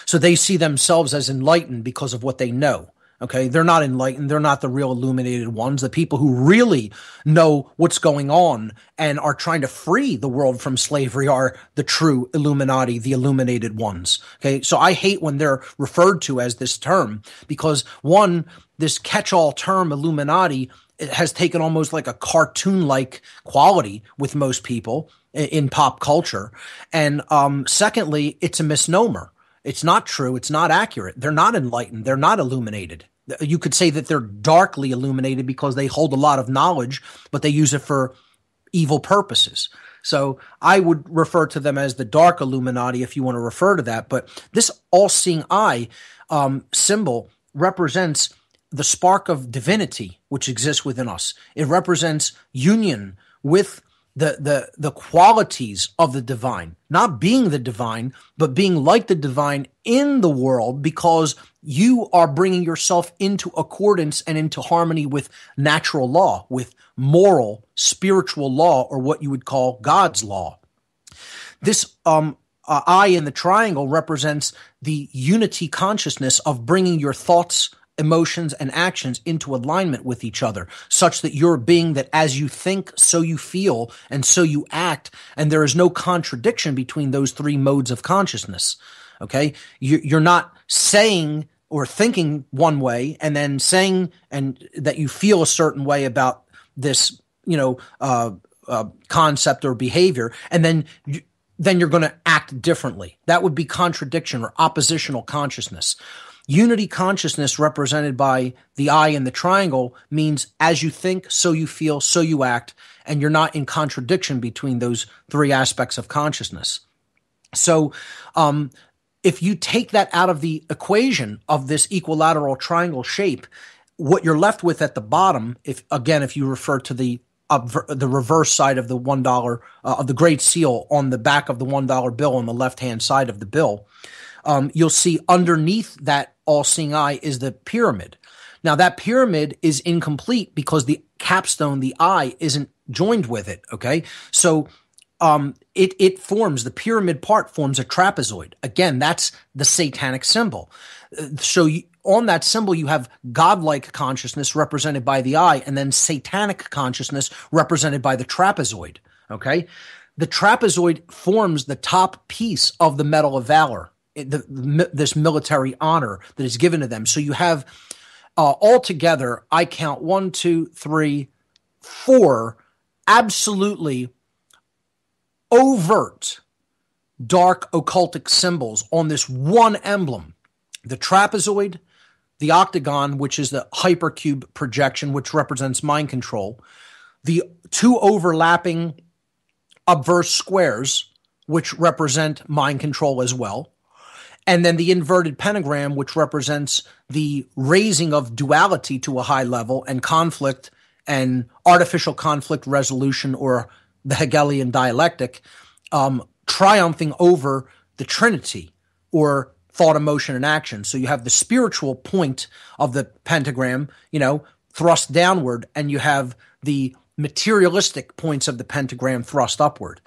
So they see themselves as enlightened because of what they know. Okay, they're not enlightened. They're not the real illuminated ones. The people who really know what's going on and are trying to free the world from slavery are the true Illuminati, the illuminated ones. Okay, so I hate when they're referred to as this term, because one, this catch-all term Illuminati, it has taken almost like a cartoon-like quality with most people in pop culture. And secondly, it's a misnomer. It's not true. It's not accurate. They're not enlightened. They're not illuminated. You could say that they're darkly illuminated because they hold a lot of knowledge, but they use it for evil purposes. So I would refer to them as the dark Illuminati if you want to refer to that. But this all-seeing eye symbol represents the spark of divinity which exists within us. It represents union with the qualities of the divine, not being the divine, but being like the divine in the world, because you are bringing yourself into accordance and into harmony with natural law, with moral, spiritual law, or what you would call God's law. This eye in the triangle represents the unity consciousness of bringing your thoughts, emotions, and actions into alignment with each other, such that you're a being that as you think, so you feel, and so you act, and there is no contradiction between those three modes of consciousness. Okay? You're not saying or thinking one way and then saying and that you feel a certain way about this, concept or behavior, and then you're going to act differently. That would be contradiction or oppositional consciousness. Unity consciousness, represented by the eye in the triangle, means as you think, so you feel, so you act, and you're not in contradiction between those three aspects of consciousness. So if you take that out of the equation of this equilateral triangle shape, what you're left with at the bottom, if you refer to the reverse side of the $1 of the Great Seal on the back of the $1 bill on the left-hand side of the bill, you'll see underneath that all-seeing eye is the pyramid. Now, that pyramid is incomplete because the capstone, the eye, isn't joined with it, okay? So it forms, the pyramid part forms a trapezoid. Again, that's the satanic symbol. So on that symbol, you have godlike consciousness represented by the eye, and then satanic consciousness represented by the trapezoid, okay? The trapezoid forms the top piece of the Medal of Valor, this military honor that is given to them. So you have altogether, I count 1, 2, 3, 4 absolutely overt, dark occultic symbols on this one emblem. The trapezoid, the octagon, which is the hypercube projection, which represents mind control, the two overlapping obverse squares, which represent mind control as well, and then the inverted pentagram, which represents the raising of duality to a high level and conflict and artificial conflict resolution, or the Hegelian dialectic, triumphing over the Trinity, or thought, emotion, and action. So you have the spiritual point of the pentagram, thrust downward, and you have the materialistic points of the pentagram thrust upward.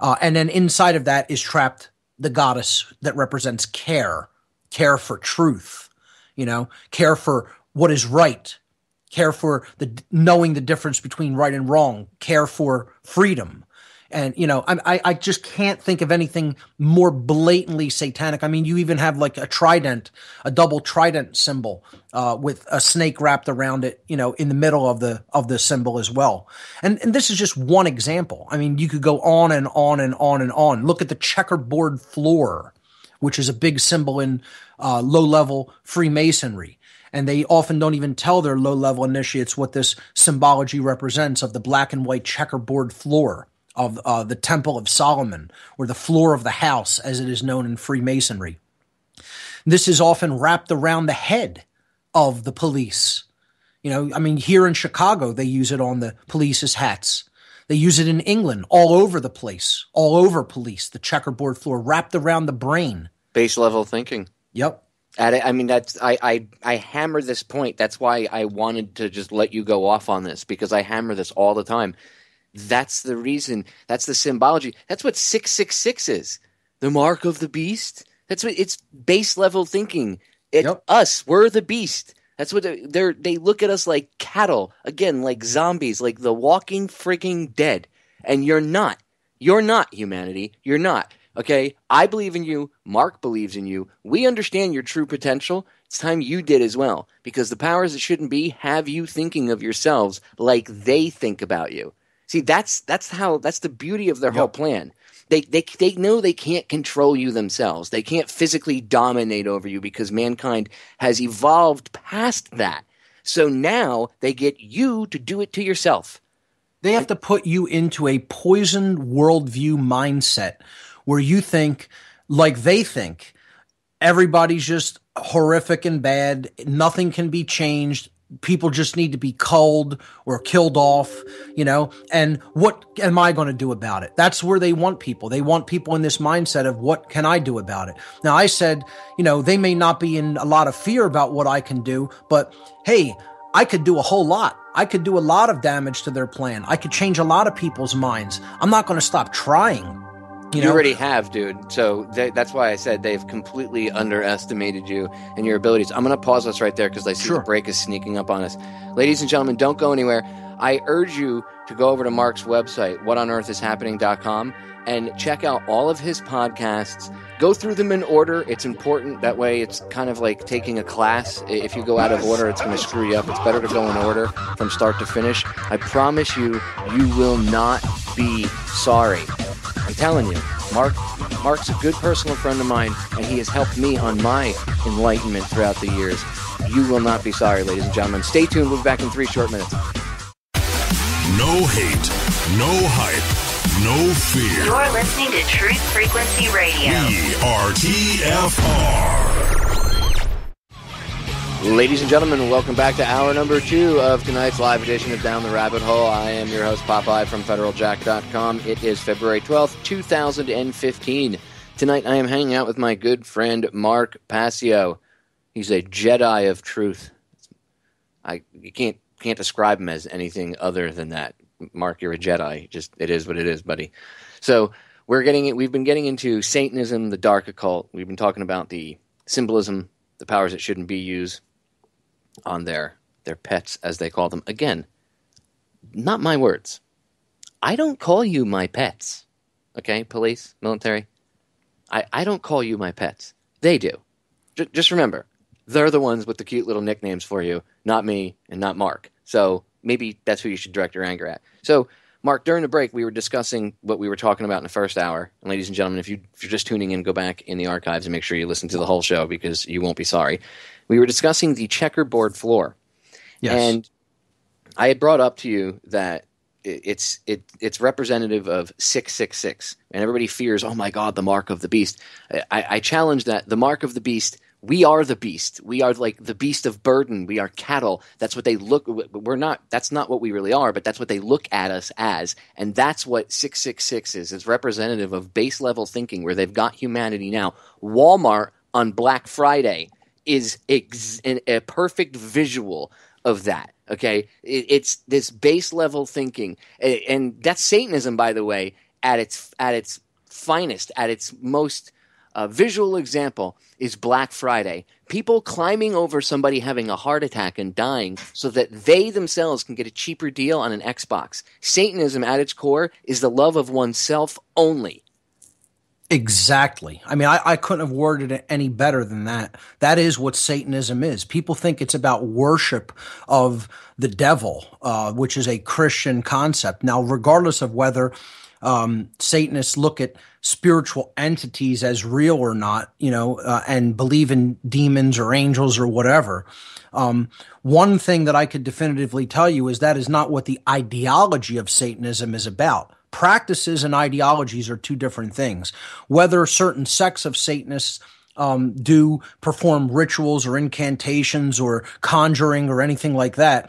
And then inside of that is trapped the goddess that represents care for truth, care for what is right, care for knowing the difference between right and wrong, care for freedom. And, I just can't think of anything more blatantly satanic. I mean, you even have like a trident, a double trident symbol, with a snake wrapped around it, in the middle of the symbol as well. And this is just one example. I mean, you could go on and on and on and on. Look at the checkerboard floor, which is a big symbol in low-level Freemasonry. And they often don't even tell their low-level initiates what this symbology represents of the black and white checkerboard floor of the Temple of Solomon, or the floor of the house, as it is known in Freemasonry. This is often wrapped around the head of the police. Here in Chicago, they use it on the police's hats. They use it in England, all over the place, all over police, the checkerboard floor, wrapped around the brain. Base level thinking. Yep. I hammer this point. That's why I wanted to just let you go off on this, because I hammer this all the time. That's the reason. That's the symbology. That's what 666 is. The mark of the beast. That's what it's base level thinking. Us, we're the beast. That's what they look at us like cattle, again, like zombies, like the walking freaking dead. And you're not. You're not, humanity. You're not. Okay? I believe in you. Mark believes in you. We understand your true potential. It's time you did as well, because the powers that shouldn't be have you thinking of yourselves like they think about you. See, that's the beauty of their whole plan. They know they can't control you themselves. They can't physically dominate over you, because mankind has evolved past that. So now they get you to do it to yourself. They have to put you into a poisoned worldview mindset where you think like they think. Everybody's just horrific and bad. Nothing can be changed. People just need to be culled or killed off, and what am I going to do about it? That's where they want people. They want people in this mindset of, what can I do about it? Now, I said, they may not be in a lot of fear about what I can do, but hey, I could do a whole lot. I could do a lot of damage to their plan. I could change a lot of people's minds. I'm not going to stop trying. You already have, dude. So that's why I said they've completely underestimated you and your abilities. I'm going to pause us right there because I see the break is sneaking up on us. Ladies and gentlemen, don't go anywhere. I urge you to go over to Mark's website, whatonearthishappening.com, and check out all of his podcasts. Go through them in order. It's important. That way it's kind of like taking a class. If you go out of order, it's going to screw you up. It's better to go in order from start to finish. I promise you, you will not be sorry. I'm telling you, Mark's a good personal friend of mine, and he has helped me on my enlightenment throughout the years. You will not be sorry, ladies and gentlemen. Stay tuned. We'll be back in 3 short minutes. No hate, no hype, no fear. You're listening to Truth Frequency Radio. We are TFR. Ladies and gentlemen, welcome back to hour number 2 of tonight's live edition of Down the Rabbit Hole. I am your host, Popeye from FederalJack.com. It is February 12th, 2015. Tonight I am hanging out with my good friend, Mark Passio. He's a Jedi of truth. You can't describe him as anything other than that. Mark, you're a Jedi. Just, it is what it is, buddy. So we've been getting into Satanism, the dark occult. We've been talking about the symbolism, the powers that shouldn't be used on their pets, as they call them. Again, not my words. I don't call you my pets. Okay, police, military. I don't call you my pets. They do. Just remember, they're the ones with the cute little nicknames for you, not me and not Mark. So maybe that's who you should direct your anger at. So Mark, during the break, we were discussing what we were talking about in the first hour. And ladies and gentlemen, if you're just tuning in, go back in the archives and make sure you listen to the whole show because you won't be sorry. We were discussing the checkerboard floor. Yes. And I had brought up to you that it's representative of 666. And everybody fears, oh my God, the mark of the beast. I challenge that. The mark of the beast, we are the beast. We are like the beast of burden. We are cattle. That's what they look. We're not. That's not what we really are. But that's what they look at us as. And that's what 666 is. It's representative of base level thinking, where they've got humanity now. Walmart on Black Friday is a perfect visual of that. Okay, it's this base level thinking, and that's Satanism, by the way, at its finest, at its most visual example is Black Friday. People climbing over somebody having a heart attack and dying so that they themselves can get a cheaper deal on an Xbox. Satanism at its core is the love of oneself only. Exactly. I mean, I couldn't have worded it any better than that. That is what Satanism is. People think it's about worship of the devil, which is a Christian concept. Now, regardless of whether Satanists look at spiritual entities as real or not, and believe in demons or angels or whatever. One thing that I could definitively tell you is that is not what the ideology of Satanism is about. Practices and ideologies are two different things. Whether certain sects of Satanists do perform rituals or incantations or conjuring or anything like that,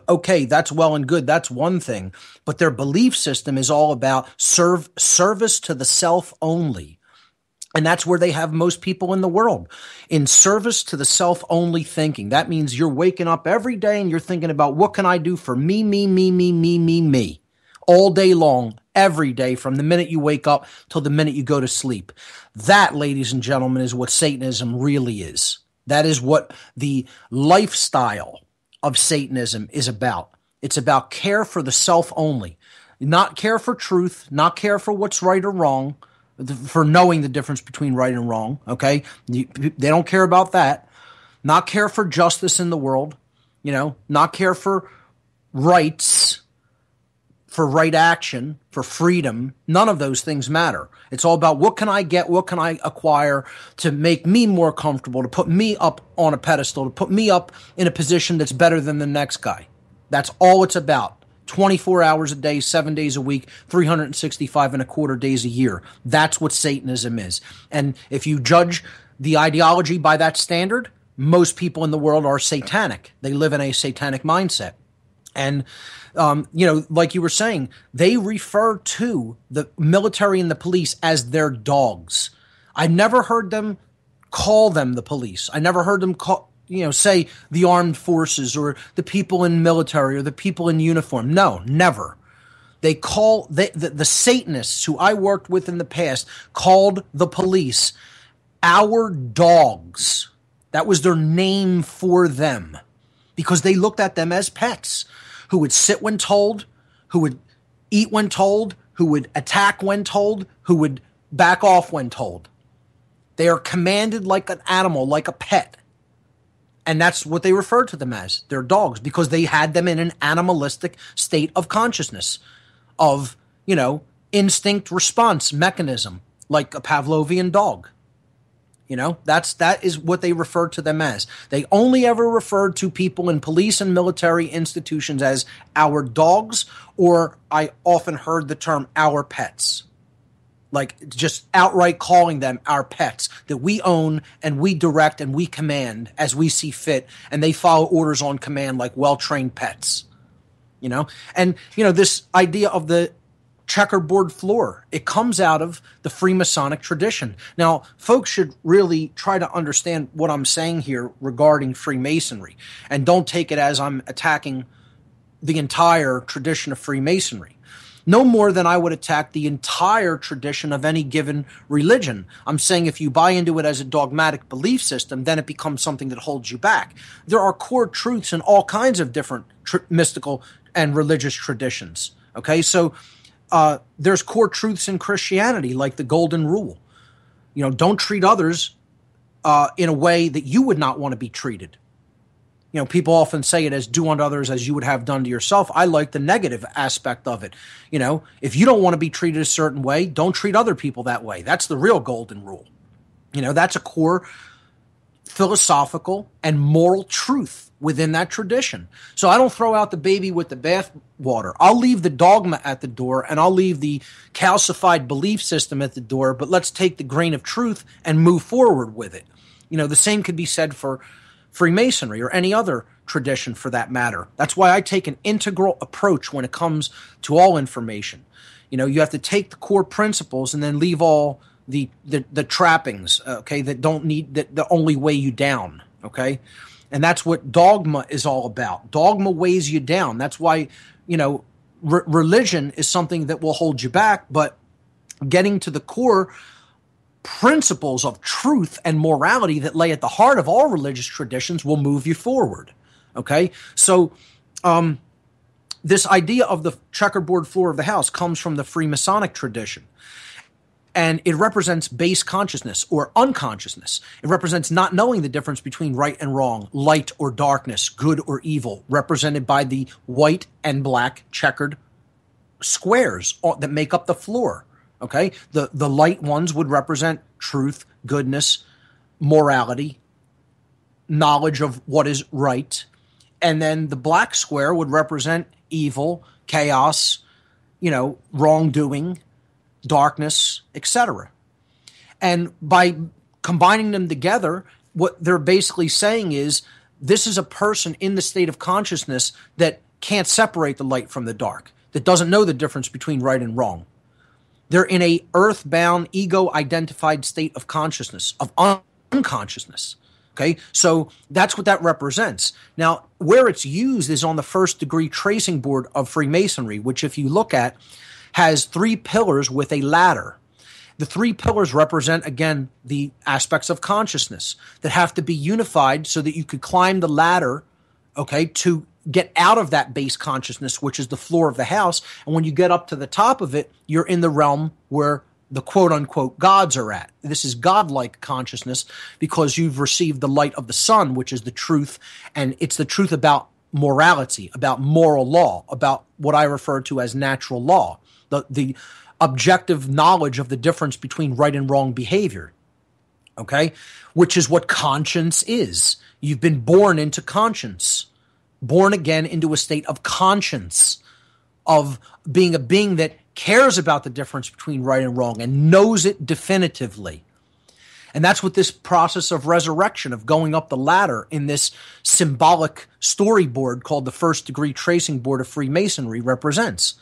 okay, that's well and good. That's one thing. But their belief system is all about service to the self only. And that's where they have most people in the world, in service to the self-only thinking. That means you're waking up every day and you're thinking about what can I do for me, all day long, every day, from the minute you wake up till the minute you go to sleep. That, ladies and gentlemen, is what Satanism really is. That is what the lifestyle of Satanism is about. It's about care for the self only, not care for truth, not care for what's right or wrong, for knowing the difference between right and wrong, okay? They don't care about that. Not care for justice in the world, not care for rights, for right action, for freedom. None of those things matter. It's all about what can I get, what can I acquire to make me more comfortable, to put me up on a pedestal, to put me up in a position that's better than the next guy. That's all it's about. 24 hours a day, 7 days a week, 365 and a quarter days a year. That's what Satanism is. And if you judge the ideology by that standard, most people in the world are satanic. They live in a satanic mindset. And, like you were saying, they refer to the military and the police as their dogs. I never heard them call them the police. I never heard them say the armed forces or the people in military or the people in uniform. No, never. They call the Satanists who I worked with in the past called the police our dogs. That was their name for them because they looked at them as pets who would sit when told, who would eat when told, who would attack when told, who would back off when told. They are commanded like an animal, like a pet. And that's what they referred to them as, their dogs, because they had them in an animalistic state of consciousness, of, instinct response mechanism, like a Pavlovian dog. That is what they referred to them as. They only ever referred to people in police and military institutions as our dogs, or I often heard the term our pets. Like just outright calling them our pets that we own and we direct and we command as we see fit. And they follow orders on command like well-trained pets, And, this idea of the checkerboard floor, it comes out of the Freemasonic tradition. Now, folks should really try to understand what I'm saying here regarding Freemasonry. And don't take it as I'm attacking the entire tradition of Freemasonry. No more than I would attack the entire tradition of any given religion. I'm saying if you buy into it as a dogmatic belief system, then it becomes something that holds you back. There are core truths in all kinds of different mystical and religious traditions. Okay, so there's core truths in Christianity, like the Golden Rule. Don't treat others in a way that you would not want to be treated. People often say it as do unto others as you would have done to yourself. I like the negative aspect of it. If you don't want to be treated a certain way, don't treat other people that way. That's the real golden rule. That's a core philosophical and moral truth within that tradition. So I don't throw out the baby with the bath water. I'll leave the dogma at the door, and I'll leave the calcified belief system at the door, but let's take the grain of truth and move forward with it. The same could be said for Freemasonry or any other tradition for that matter. That's why I take an integral approach when it comes to all information. You have to take the core principles and then leave all the trappings, okay, that only weigh you down, okay? And that's what dogma is all about. Dogma weighs you down. That's why, religion is something that will hold you back, but getting to the core principles of truth and morality that lay at the heart of all religious traditions will move you forward, okay? So this idea of the checkerboard floor of the house comes from the Freemasonic tradition. And it represents base consciousness or unconsciousness. It represents not knowing the difference between right and wrong, light or darkness, good or evil, represented by the white and black checkered squares that make up the floor. Okay? The light ones would represent truth, goodness, morality, knowledge of what is right. And then the black square would represent evil, chaos, wrongdoing, darkness, etc. And by combining them together, what they're basically saying is this is a person in the state of consciousness that can't separate the light from the dark, that doesn't know the difference between right and wrong. They're in a earthbound, ego-identified state of consciousness, of unconsciousness. Okay, so that's what that represents. Now, where it's used is on the first degree tracing board of Freemasonry, which if you look at, has 3 pillars with a ladder. The 3 pillars represent, again, the aspects of consciousness that have to be unified so that you could climb the ladder, okay, to get out of that base consciousness, which is the floor of the house. And when you get up to the top of it, you're in the realm where the quote-unquote gods are at. This is godlike consciousness because you've received the light of the sun, which is the truth, and it's the truth about morality, about moral law, about what I refer to as natural law. The objective knowledge of the difference between right and wrong behavior, okay, which is what conscience is. You've been born into conscience, born again into a state of conscience, of being a being that cares about the difference between right and wrong and knows it definitively. And that's what this process of resurrection, of going up the ladder in this symbolic storyboard called the first degree tracing board of Freemasonry represents.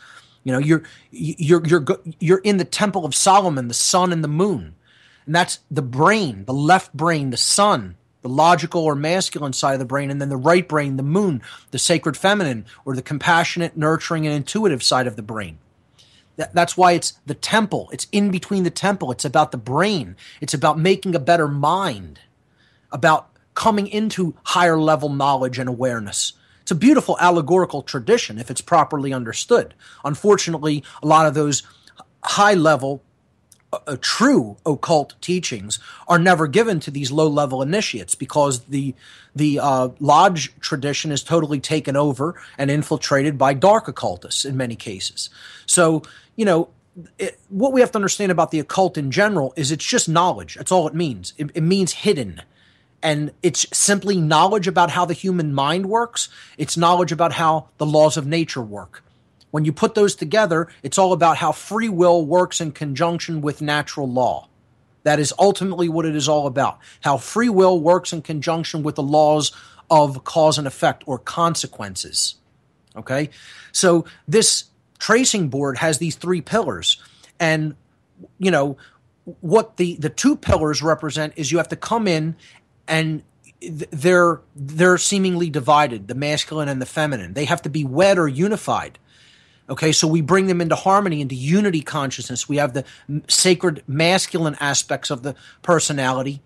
You're in the Temple of Solomon, the sun and the moon. And that's the brain, the left brain, the sun, the logical or masculine side of the brain, and then the right brain, the moon, the sacred feminine, or the compassionate, nurturing, and intuitive side of the brain. That's why it's the temple. It's in between the temple. It's about the brain. It's about making a better mind, about coming into higher level knowledge and awareness. It's a beautiful allegorical tradition if it's properly understood. Unfortunately, a lot of those high-level, true occult teachings are never given to these low-level initiates because the lodge tradition is totally taken over and infiltrated by dark occultists in many cases. So, what we have to understand about the occult in general is it's just knowledge. That's all it means. It means hidden. And it's simply knowledge about how the human mind works. It's knowledge about how the laws of nature work. When you put those together, it's all about how free will works in conjunction with natural law. That is ultimately what it is all about. How free will works in conjunction with the laws of cause and effect or consequences. Okay? So this tracing board has these 3 pillars. And, what the 2 pillars represent is you have to come in and they're seemingly divided, the masculine and the feminine. They have to be wed or unified. Okay, so we bring them into harmony, into unity consciousness. We have the sacred masculine aspects of the personality,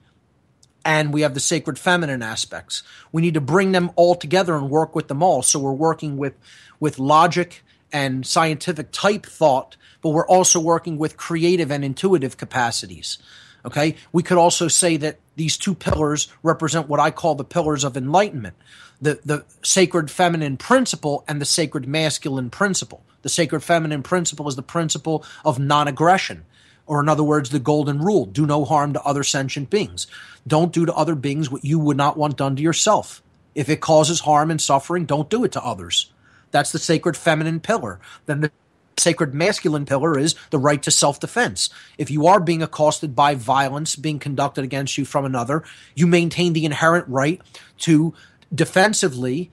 and we have the sacred feminine aspects. We need to bring them all together and work with them all. So we're working with logic and scientific type thought, but we're also working with creative and intuitive capacities. Okay, we could also say that These two pillars represent what I call the pillars of enlightenment, the sacred feminine principle and the sacred masculine principle. The sacred feminine principle is the principle of non-aggression, or in other words, the golden rule: do no harm to other sentient beings. Don't do to other beings what you would not want done to yourself. If it causes harm and suffering, don't do it to others. That's the sacred feminine pillar. Then the sacred masculine pillar is the right to self-defense. If you are being accosted by violence being conducted against you from another, you maintain the inherent right to defensively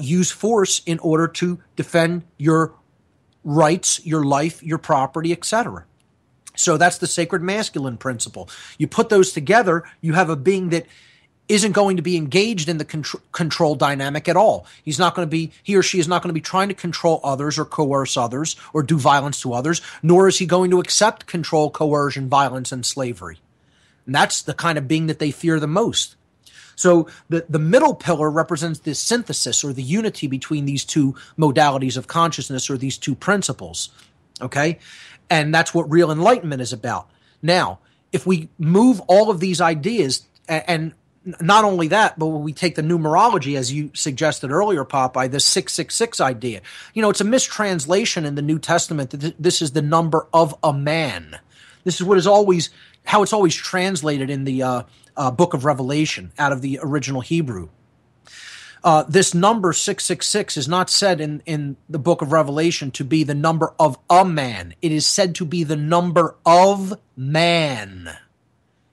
use force in order to defend your rights, your life, your property, etc. So that's the sacred masculine principle. You put those together, you have a being that isn't going to be engaged in the control dynamic at all. He or she is not going to be trying to control others or coerce others or do violence to others, nor is he going to accept control, coercion, violence, and slavery. And that's the kind of being that they fear the most. So the middle pillar represents this synthesis or the unity between these two modalities of consciousness or these two principles. Okay? And that's what real enlightenment is about. Now, if we move all of these ideas and not only that, but when we take the numerology, as you suggested earlier, Popeye, the 666 idea. It's a mistranslation in the New Testament that this is the number of a man. This is how it's always translated in the book of Revelation out of the original Hebrew. This number 666 is not said in the book of Revelation to be the number of a man. It is said to be the number of man,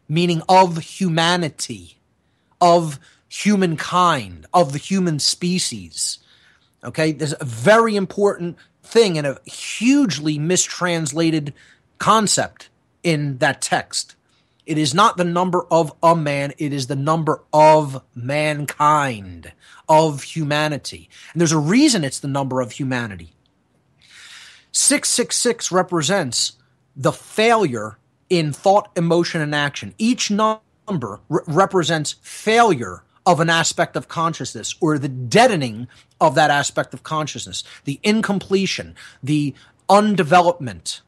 meaning of humanity, of humankind, of the human species. Okay, there's a very important thing and a hugely mistranslated concept in that text. It is not the number of a man, it is the number of mankind, of humanity. And there's a reason it's the number of humanity. 666 represents the failure in thought, emotion, and action. Each number represents failure of an aspect of consciousness or the deadening of that aspect of consciousness, the incompletion, the undevelopment,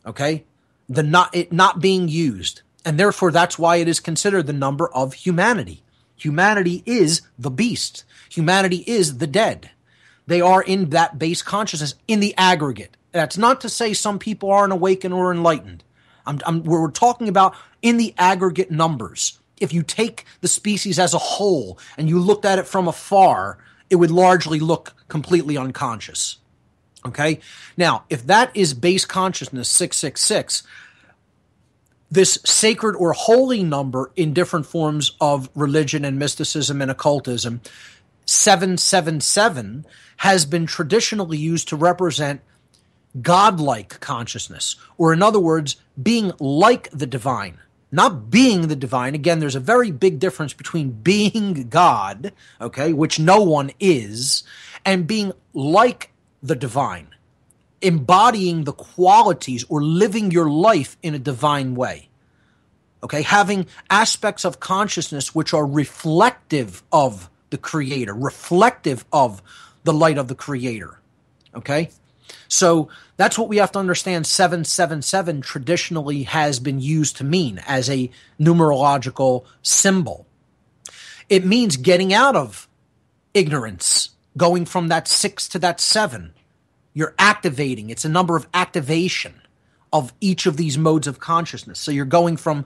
okay, it not being used. And therefore, that's why it is considered the number of humanity. Humanity is the beast. Humanity is the dead. They are in that base consciousness in the aggregate. That's not to say some people aren't awakened or enlightened. We're talking about in the aggregate numbers. If you take the species as a whole and you looked at it from afar, it would largely look completely unconscious. Okay? Now, if that is base consciousness 666, this sacred or holy number in different forms of religion and mysticism and occultism, 777, has been traditionally used to represent godlike consciousness, or in other words, being like the divine, not being the divine. Again, there's a very big difference between being God, okay, which no one is, and being like the divine, embodying the qualities or living your life in a divine way, okay, having aspects of consciousness which are reflective of the Creator, reflective of the light of the Creator, okay? So that's what we have to understand 777 traditionally has been used to mean as a numerological symbol. It means getting out of ignorance, going from that 6 to that 7. You're activating. It's a number of activation of each of these modes of consciousness. So you're going from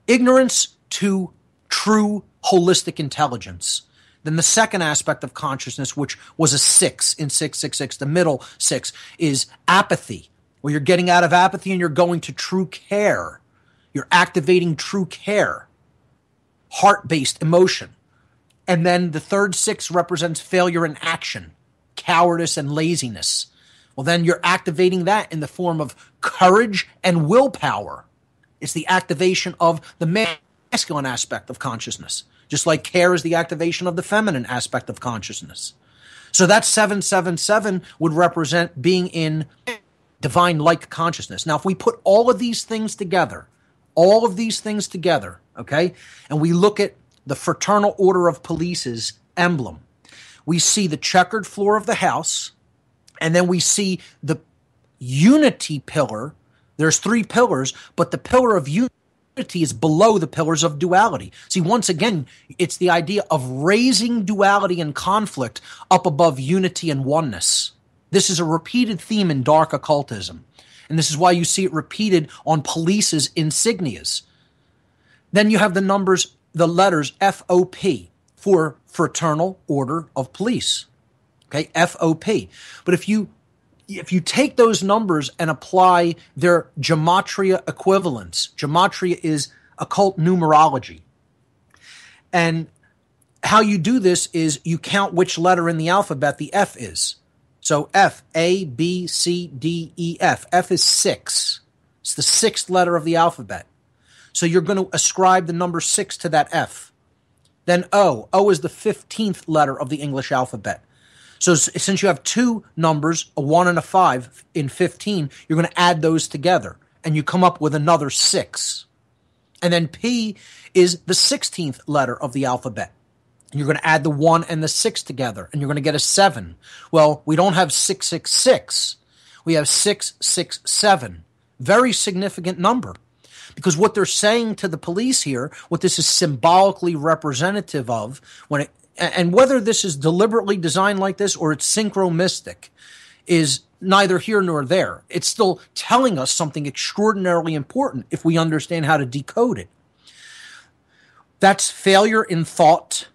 ignorance to true holistic intelligence. Then the second aspect of consciousness, which was a 6 in 666, the middle 6, is apathy, where you're getting out of apathy and you're going to true care. You're activating true care, heart-based emotion. And then the third 6 represents failure in action, cowardice and laziness. Well, then you're activating that in the form of courage and willpower. It's the activation of the masculine aspect of consciousness, just like care is the activation of the feminine aspect of consciousness. So that 777 would represent being in divine-like consciousness. Now, if we put all of these things together, okay, and we look at the Fraternal Order of Police's emblem, we see the checkered floor of the house, and then we see the unity pillar. There's 3 pillars, but the pillar of unity unity is below the pillars of duality. See, once again, it's the idea of raising duality and conflict up above unity and oneness. This is a repeated theme in dark occultism. And this is why you see it repeated on police's insignias. Then you have the letters FOP for Fraternal Order of Police. Okay, FOP. But if you take those numbers and apply their gematria equivalents, gematria is occult numerology. And how you do this is you count which letter in the alphabet the F is. So F, A, B, C, D, E, F. F is 6. It's the 6th letter of the alphabet. So you're going to ascribe the number 6 to that F. Then O. O is the 15th letter of the English alphabet. So since you have two numbers, a 1 and a 5 in 15, you're going to add those together, and you come up with another 6. And then P is the 16th letter of the alphabet. You're going to add the 1 and the 6 together, and you're going to get a 7. Well, we don't have 666. We have 667. Very significant number. Because what they're saying to the police here, what this is symbolically representative of, and whether this is deliberately designed like this or it's synchromistic, is neither here nor there. It's still telling us something extraordinarily important if we understand how to decode it. That's failure in thought,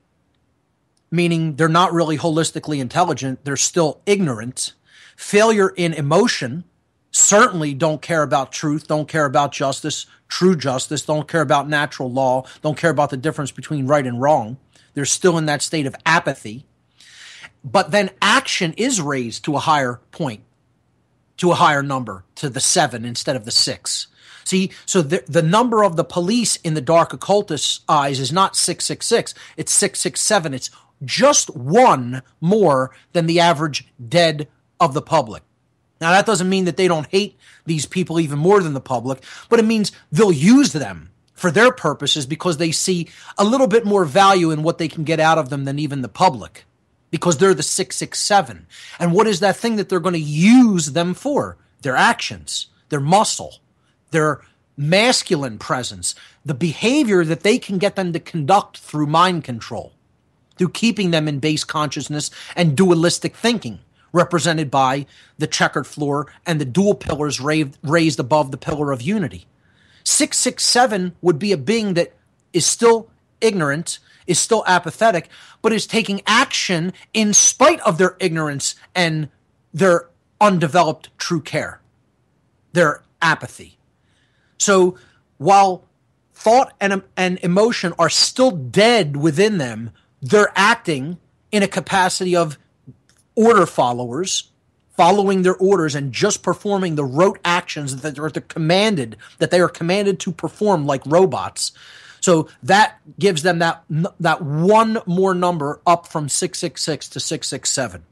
meaning they're not really holistically intelligent, they're still ignorant. Failure in emotion, certainly don't care about truth, don't care about justice, true justice, don't care about natural law, don't care about the difference between right and wrong. They're still in that state of apathy. But then action is raised to a higher point, to a higher number, to the 7 instead of the 6. See, so the number of the police in the dark occultist's eyes is not 666, it's 667. It's just one more than the average dead of the public. Now, that doesn't mean that they don't hate these people even more than the public, but it means they'll use them for their purposes because they see a little bit more value in what they can get out of them than even the public, because they're the 667. And what is that thing that they're going to use them for? Their actions, their muscle, their masculine presence, the behavior that they can get them to conduct through mind control, through keeping them in base consciousness and dualistic thinking, represented by the checkered floor and the dual pillars raised above the pillar of unity. 667 would be a being that is still ignorant, is still apathetic, but is taking action in spite of their ignorance and their undeveloped true care, their apathy. So while thought and emotion are still dead within them, they're acting in a capacity of order followers, following their orders and just performing the rote actions that they are commanded to perform like robots. So that gives them that one more number up from 666 to 667.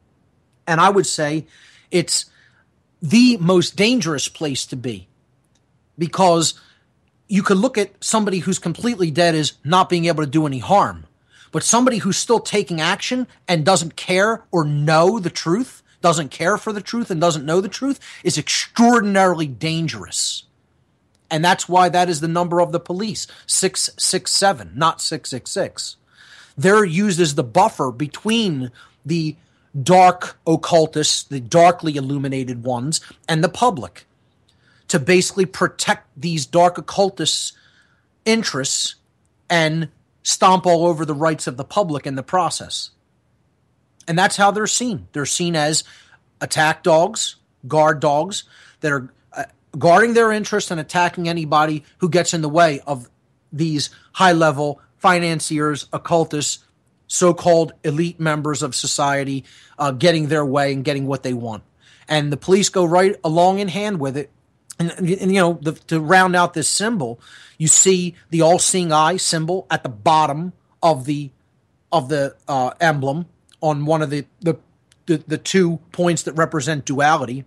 And I would say it's the most dangerous place to be, because you could look at somebody who's completely dead as not being able to do any harm. But somebody who's still taking action and doesn't care or know the truth, doesn't care for the truth and doesn't know the truth, is extraordinarily dangerous. And that's why that is the number of the police, 667, not 666. They're used as the buffer between the dark occultists, the darkly illuminated ones, and the public, to basically protect these dark occultists' interests and stomp all over the rights of the public in the process. And that's how they're seen. They're seen as attack dogs, guard dogs that are guarding their interests and attacking anybody who gets in the way of these high-level financiers, occultists, so-called elite members of society getting their way and getting what they want. And the police go right along in hand with it. And you know, to round out this symbol, you see the all-seeing eye symbol at the bottom of the emblem on one of the 2 points that represent duality,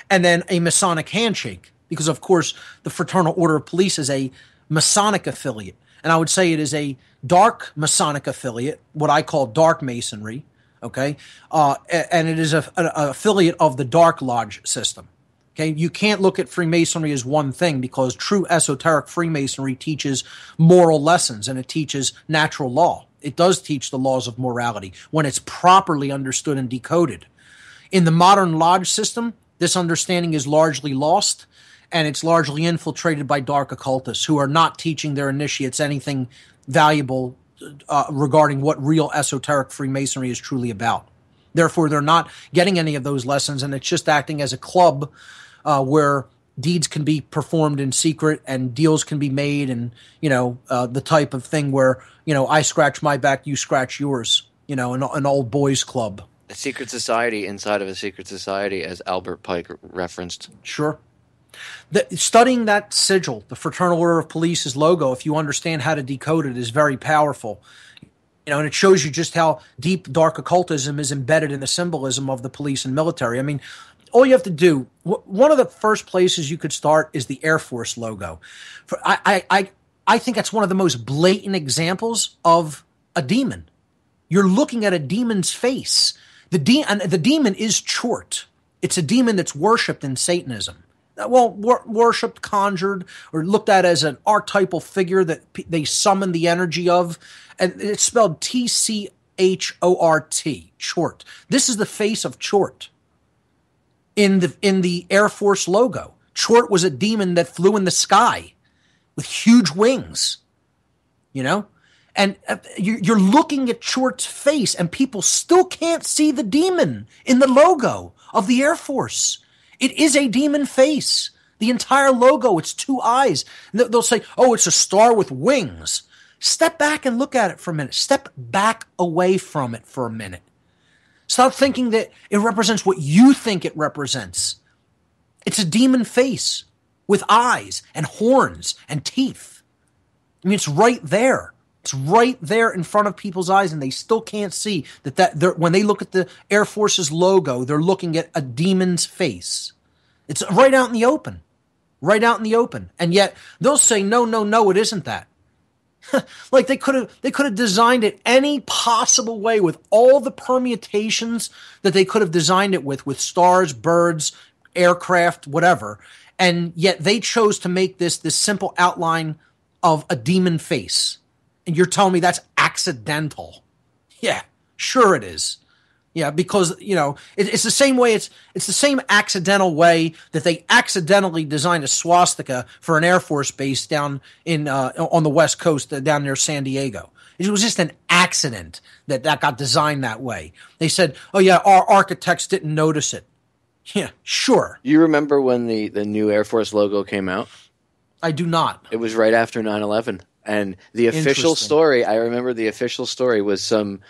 and then a Masonic handshake, because of course the Fraternal Order of Police is a Masonic affiliate, and I would say it is a dark Masonic affiliate, what I call dark Masonry, okay, and it is an affiliate of the Dark Lodge system. Okay, you can't look at Freemasonry as one thing, because true esoteric Freemasonry teaches moral lessons and it teaches natural law. It does teach the laws of morality when it's properly understood and decoded. In the modern lodge system, this understanding is largely lost, and it's largely infiltrated by dark occultists who are not teaching their initiates anything valuable regarding what real esoteric Freemasonry is truly about. Therefore, they're not getting any of those lessons, and it's just acting as a club where deeds can be performed in secret and deals can be made, and the type of thing where I scratch my back, you scratch yours. An old boys club. A secret society inside of a secret society, as Albert Pike referenced. Sure. Studying that sigil, the Fraternal Order of Police's logo, if you understand how to decode it, is very powerful. And it shows you just how deep dark occultism is embedded in the symbolism of the police and military. I mean, all you have to do, one of the first places you could start is the Air Force logo. I think that's one of the most blatant examples of a demon. You're looking at a demon's face. The demon is Chort. It's a demon that's worshipped in Satanism. Well, worshipped, conjured, or looked at as an archetypal figure that they summon the energy of. And it's spelled Tchort, Chort. This is the face of Chort in the Air Force logo. Chort was a demon that flew in the sky with huge wings, And you're looking at Chort's face, and people still can't see the demon in the logo of the Air Force. It is a demon face. The entire logo, it's two eyes. They'll say, oh, it's a star with wings. Step back and look at it for a minute. Step back away from it for a minute. Stop thinking that it represents what you think it represents. It's a demon face with eyes and horns and teeth. I mean, it's right there. It's right there in front of people's eyes, and they still can't see that when they look at the Air Force's logo, they're looking at a demon's face. It's right out in the open. Right out in the open. And yet they'll say, no, it isn't that. Like they could have designed it any possible way with all the permutations that they could have designed it with stars, birds, aircraft, whatever. And yet they chose to make this simple outline of a demon face. And you're telling me that's accidental? Yeah, sure it is. Yeah, because, it's the same way, it's the same accidental way that they accidentally designed a swastika for an Air Force base down in on the West Coast, down near San Diego. It was just an accident that got designed that way. They said, oh yeah, our architects didn't notice it. Yeah, sure. You remember when the new Air Force logo came out? I do not. It was right after 9/11. And the official story, I remember the official story was some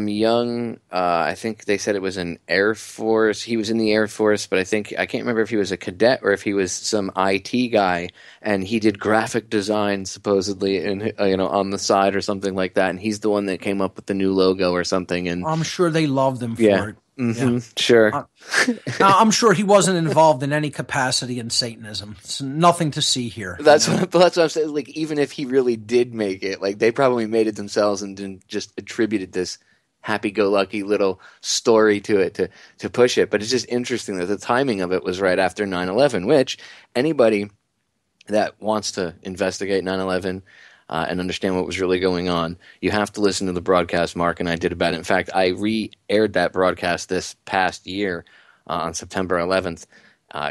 young, I think they said it was an Air Force. He was in the Air Force, but I can't remember if he was a cadet or if he was some IT guy, and he did graphic design supposedly on the side or something like that. And he's the one that came up with the new logo or something. And I'm sure they loved him for it. Mm-hmm, yeah. Sure. I'm sure he wasn't involved in any capacity in Satanism. It's nothing to see here. That's what I'm saying. Like, even if he really did make it, like, they probably made it themselves and didn't just attributed this happy-go-lucky little story to it to push it. But it's just interesting that the timing of it was right after 9/11, which anybody that wants to investigate 9/11 and understand what was really going on, you have to listen to the broadcast Mark and I did about it. In fact, I re-aired that broadcast this past year on September 11th.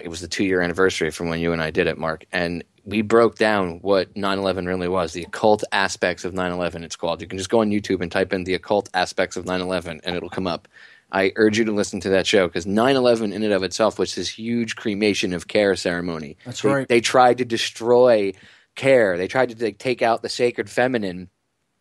It was the 2-year anniversary from when you and I did it, Mark. And we broke down what 9/11 really was, the occult aspects of 9/11, it's called. You can just go on YouTube and type in the occult aspects of 9/11, and it'll come up. I urge you to listen to that show, because 9/11 in and of itself was this huge cremation of care ceremony. That's right. They tried to destroy care. They tried to take out the sacred feminine,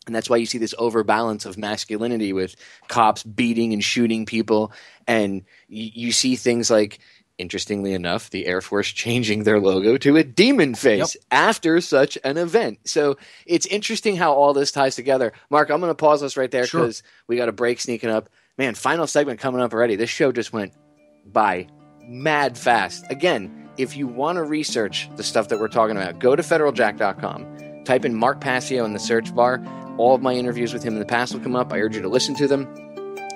and that's why you see this overbalance of masculinity with cops beating and shooting people, and you see things like, interestingly enough, the Air Force changing their logo to a demon face after such an event. So it's interesting how all this ties together. Mark, I'm going to pause us right there because we got a break sneaking up. Man, final segment coming up already. This show just went by mad fast. Again, if you want to research the stuff that we're talking about, go to federaljack.com, type in Mark Passio in the search bar. All of my interviews with him in the past will come up. I urge you to listen to them.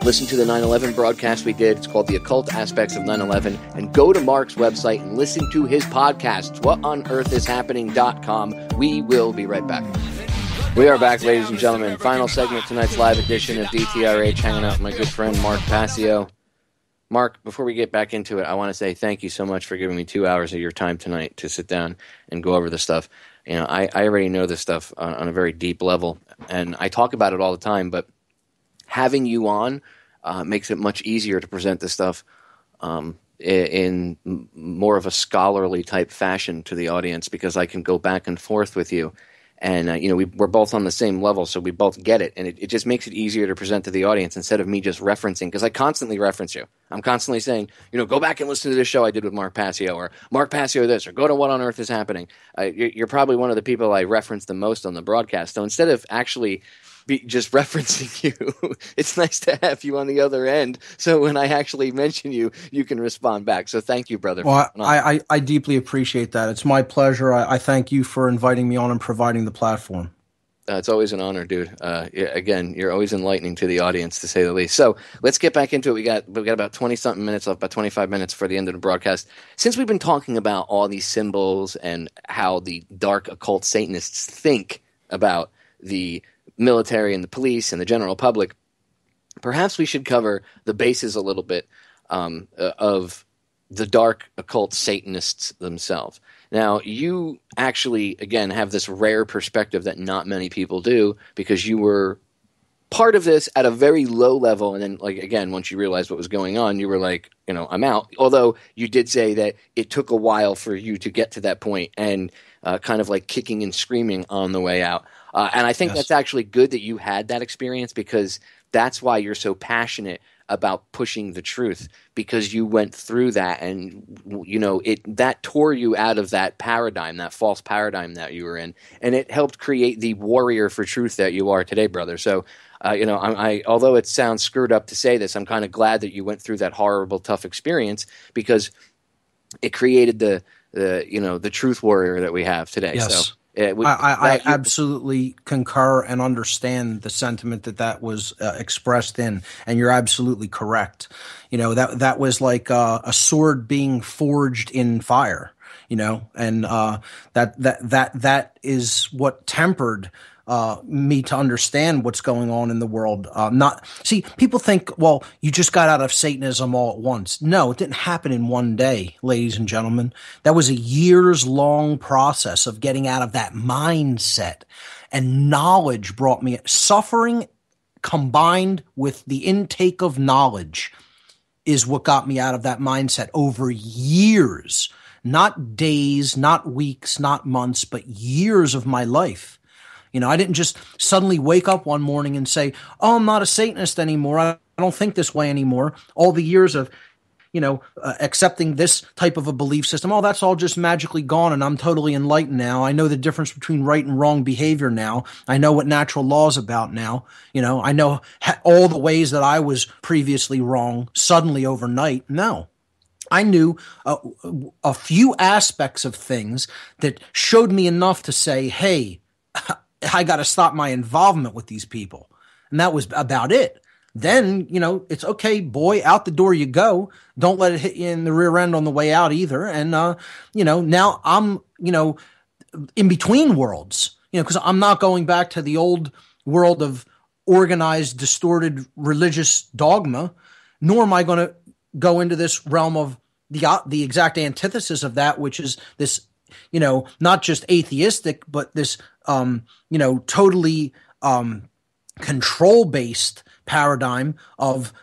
Listen to the 9/11 broadcast we did. It's called The Occult Aspects of 9/11. And go to Mark's website and listen to his podcasts, whatonearthishappening.com. We will be right back. We are back, ladies and gentlemen. Final segment of tonight's live edition of DTRH, hanging out with my good friend Mark Passio. Mark, before we get back into it, I want to say thank you so much for giving me 2 hours of your time tonight to sit down and go over this stuff. You know, I already know this stuff on a very deep level, and I talk about it all the time, but having you on makes it much easier to present this stuff in more of a scholarly type fashion to the audience, because I can go back and forth with you. And, we're both on the same level, so we both get it. And it just makes it easier to present to the audience instead of me just referencing, because I constantly reference you. I'm constantly saying, go back and listen to this show I did with Mark Passio, or Mark Passio this, or go to What on Earth is Happening. You're probably one of the people I reference the most on the broadcast. So instead of actually just referencing you, it's nice to have you on the other end. So when I actually mention you, you can respond back. So thank you, brother. Well, I deeply appreciate that. It's my pleasure. I thank you for inviting me on and providing the platform. It's always an honor, dude. Again, you're always enlightening to the audience, to say the least. So let's get back into it. We got about 20-something minutes left, about 25 minutes for the end of the broadcast. Since we've been talking about all these symbols and how the dark occult Satanists think about the military and the police and the general public, perhaps we should cover the bases a little bit of the dark occult Satanists themselves. Now, you actually, again, have this rare perspective that not many people do, because you were part of this at a very low level, and then, again, once you realized what was going on, you were like, I'm out. Although you did say that it took a while for you to get to that point, and kind of like kicking and screaming on the way out. And I think that's actually good that you had that experience, because that's why you're so passionate about pushing the truth, because you went through that, and that tore you out of that paradigm, that false paradigm that you were in, and it helped create the warrior for truth that you are today, brother. So although it sounds screwed up to say this, I'm kind of glad that you went through that horrible, tough experience, because it created the truth warrior that we have today. Yes. So I absolutely concur and understand the sentiment that was expressed in, and you're absolutely correct. That was like a sword being forged in fire, and that is what tempered me to understand what's going on in the world. People think, well, you just got out of Satanism all at once. No, it didn't happen in one day, ladies and gentlemen. That was a years-long process of getting out of that mindset, and knowledge brought me suffering combined with the intake of knowledge is what got me out of that mindset over years, not days, not weeks, not months, but years of my life. I didn't just suddenly wake up one morning and say, oh, I'm not a Satanist anymore. I don't think this way anymore. All the years of, accepting this type of a belief system, oh, that's all just magically gone, and I'm totally enlightened now. I know the difference between right and wrong behavior now. I know what natural law is about now. I know all the ways that I was previously wrong suddenly overnight. No. I knew a few aspects of things that showed me enough to say, hey, I got to stop my involvement with these people. And that was about it. Then, it's okay, boy, out the door you go. Don't let it hit you in the rear end on the way out either. And, now I'm, in between worlds, because I'm not going back to the old world of organized, distorted religious dogma, nor am I going to go into this realm of the exact antithesis of that, which is this, not just atheistic, but this, totally control-based paradigm of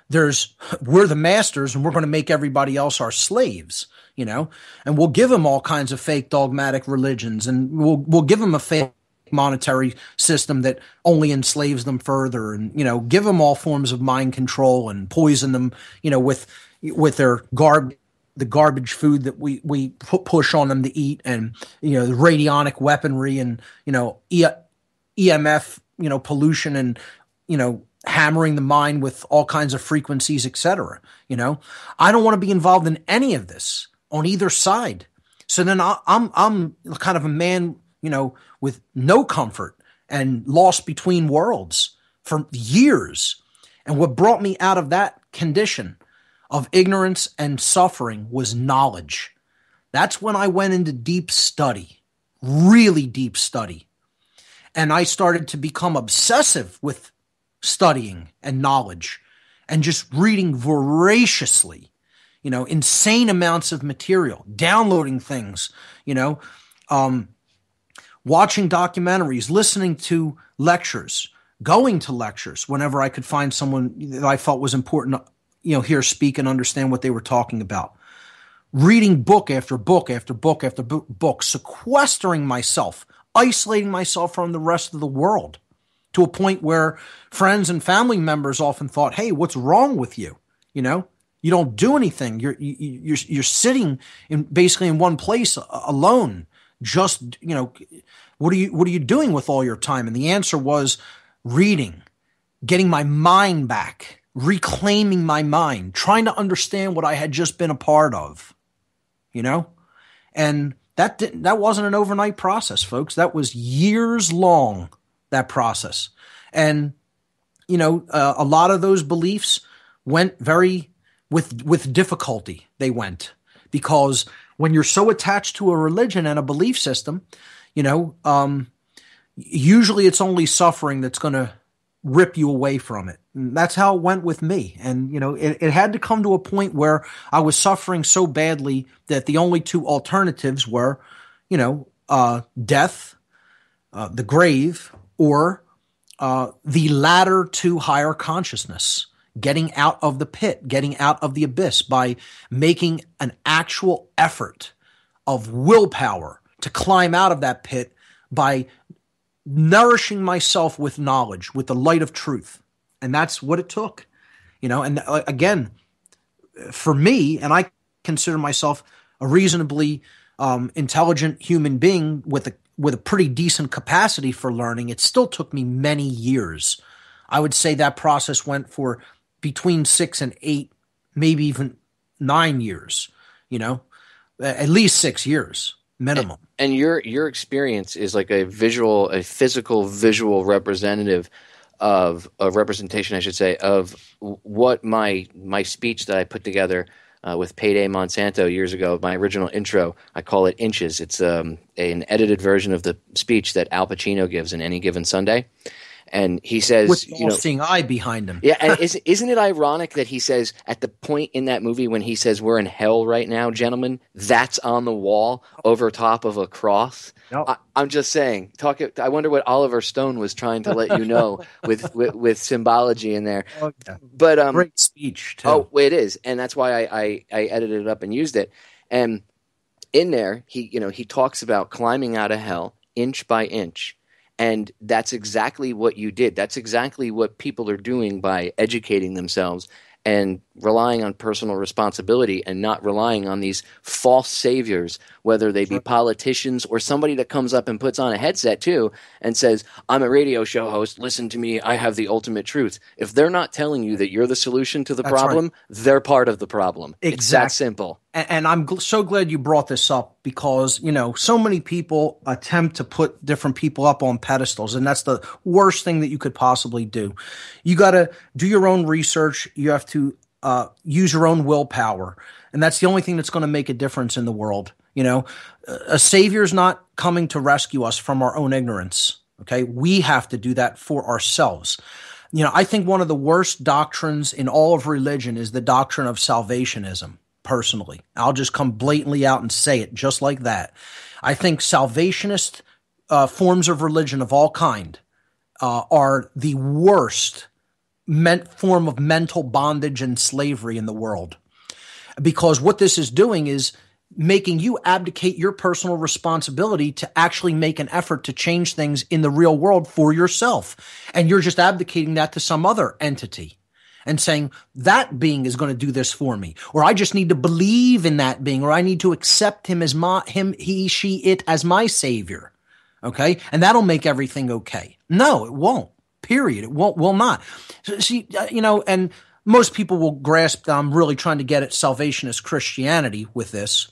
we're the masters and we're going to make everybody else our slaves, and we'll give them all kinds of fake dogmatic religions, and we'll give them a fake monetary system that only enslaves them further, and give them all forms of mind control and poison them, with their the garbage food that we push on them to eat, and the radionic weaponry, and EMF pollution, and hammering the mind with all kinds of frequencies, etc. I don't want to be involved in any of this on either side. So then I'm kind of a man with no comfort and lost between worlds for years. And what brought me out of that condition of ignorance and suffering was knowledge. That's when I went into deep study, really deep study. And I started to become obsessive with studying and knowledge and just reading voraciously, insane amounts of material, downloading things, watching documentaries, listening to lectures, going to lectures whenever I could find someone that I felt was important, hear speak and understand what they were talking about. Reading book after book after book after book, sequestering myself, isolating myself from the rest of the world to a point where friends and family members often thought, "Hey, what's wrong with you? You don't do anything. You're sitting basically in one place alone. Just, what are you doing with all your time?" And the answer was reading, getting my mind back, reclaiming my mind, trying to understand what I had just been a part of, and that wasn't an overnight process, folks. That was years long, that process. And, a lot of those beliefs went with difficulty. They went because when you're so attached to a religion and a belief system, usually it's only suffering that's going to rip you away from it. And that's how it went with me. And, it had to come to a point where I was suffering so badly that the only two alternatives were, death, the grave, or the ladder to higher consciousness, getting out of the pit, getting out of the abyss by making an actual effort of willpower to climb out of that pit by nourishing myself with knowledge, with the light of truth. And that's what it took, and again, for me, and I consider myself a reasonably intelligent human being with a pretty decent capacity for learning, it still took me many years. I would say that process went for between 6 and 8, maybe even 9 years, at least 6 years minimum. And your experience is like a physical visual representative of a representation, I should say, of what my speech that I put together with Payday Monsanto years ago, my original intro, I call it Inches. It's an edited version of the speech that Al Pacino gives in Any Given Sunday. And he says, with the all-seeing eye behind him. Yeah, and isn't it ironic that he says at the point in that movie when he says we're in hell right now, gentlemen, that's on the wall over top of a cross. Yep. I'm just saying. I wonder what Oliver Stone was trying to let you know with symbology in there. Oh, yeah. But great speech too. Oh, it is, and that's why I edited it up and used it. And in there, he talks about climbing out of hell inch by inch. And that's exactly what you did. That's exactly what people are doing by educating themselves and relying on personal responsibility and not relying on these false saviors, whether they be politicians or somebody that comes up and puts on a headset too and says, "I'm a radio show host, listen to me, I have the ultimate truth." If they're not telling you that you're the solution to the problem, they're part of the problem. Exactly. It's that simple. And I'm so glad you brought this up because, so many people attempt to put different people up on pedestals, and that's the worst thing that you could possibly do. You got to do your own research. You have to use your own willpower, and that's the only thing that's going to make a difference in the world. A savior's not coming to rescue us from our own ignorance. Okay, we have to do that for ourselves. I think one of the worst doctrines in all of religion is the doctrine of salvationism. Personally, I'll just come blatantly out and say it just like that. I think salvationist forms of religion of all kind are the worst form of mental bondage and slavery in the world. Because what this is doing is making you abdicate your personal responsibility to actually make an effort to change things in the real world for yourself. And you're just abdicating that to some other entity and saying that being is going to do this for me, or I just need to believe in that being, or I need to accept him as he, she, it as my savior. Okay. And that'll make everything okay. No, it won't. Period. It will not. So, see, and most people will grasp that I'm really trying to get at salvationist Christianity with this.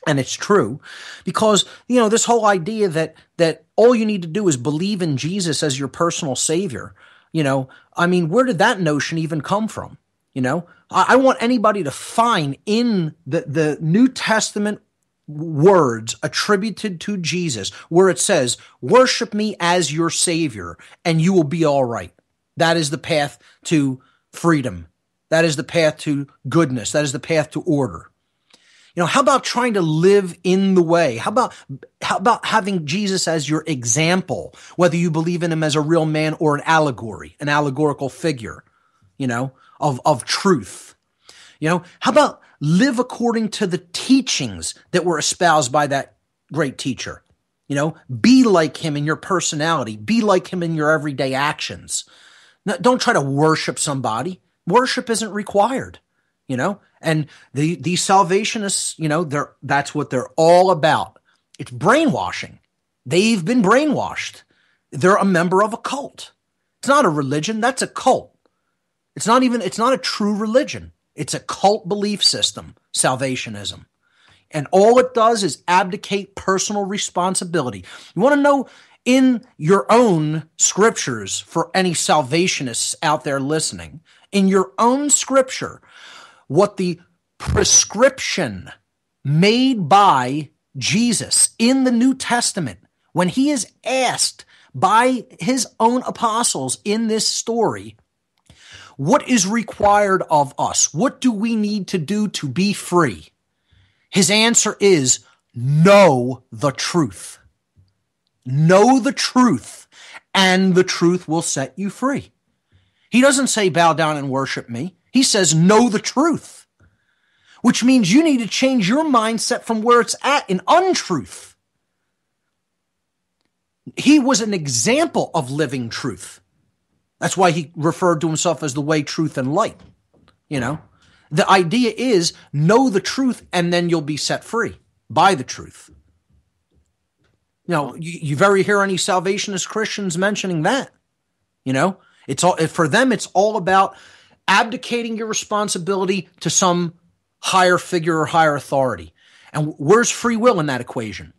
And it's true because, this whole idea that all you need to do is believe in Jesus as your personal savior. I mean, where did that notion even come from? I want anybody to find in the New Testament words attributed to Jesus where it says, worship me as your Savior and you will be all right. That is the path to freedom. That is the path to goodness. That is the path to order. How about trying to live in the way? How about having Jesus as your example, whether you believe in him as a real man or an allegory, an allegorical figure, of truth? How about live according to the teachings that were espoused by that great teacher? Be like him in your personality. Be like him in your everyday actions. No, don't try to worship somebody. Worship isn't required, And these salvationists, that's what they're all about. It's brainwashing. They've been brainwashed. They're a member of a cult. It's not a religion. That's a cult. It's not a true religion. It's a cult belief system, salvationism. And all it does is abdicate personal responsibility. You want to know in your own scriptures, for any salvationists out there listening, in your own scripture, what the prescription made by Jesus in the New Testament, when he is asked by his own apostles in this story, what is required of us? What do we need to do to be free? His answer is, know the truth. Know the truth, and the truth will set you free. He doesn't say bow down and worship me. He says know the truth, which means you need to change your mindset from where it's at in untruth. He was an example of living truth. That's why he referred to himself as the way, truth, and light. The idea is know the truth and then you'll be set free by the truth. You very hear any salvationist Christians mentioning that. It's all, for them, it's all about abdicating your responsibility to some higher figure or higher authority. And where's free will in that equation?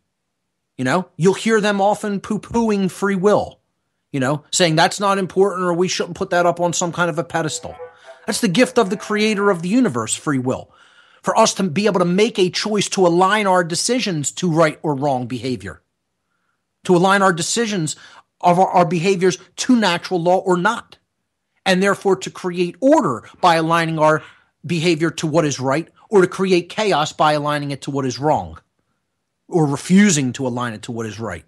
You'll hear them often poo-pooing free will, saying that's not important or we shouldn't put that up on some kind of a pedestal. That's the gift of the creator of the universe, free will, for us to be able to make a choice to align our decisions to right or wrong behavior, to align our decisions of our behaviors to natural law or not, and therefore to create order by aligning our behavior to what is right, or to create chaos by aligning it to what is wrong, or refusing to align it to what is right.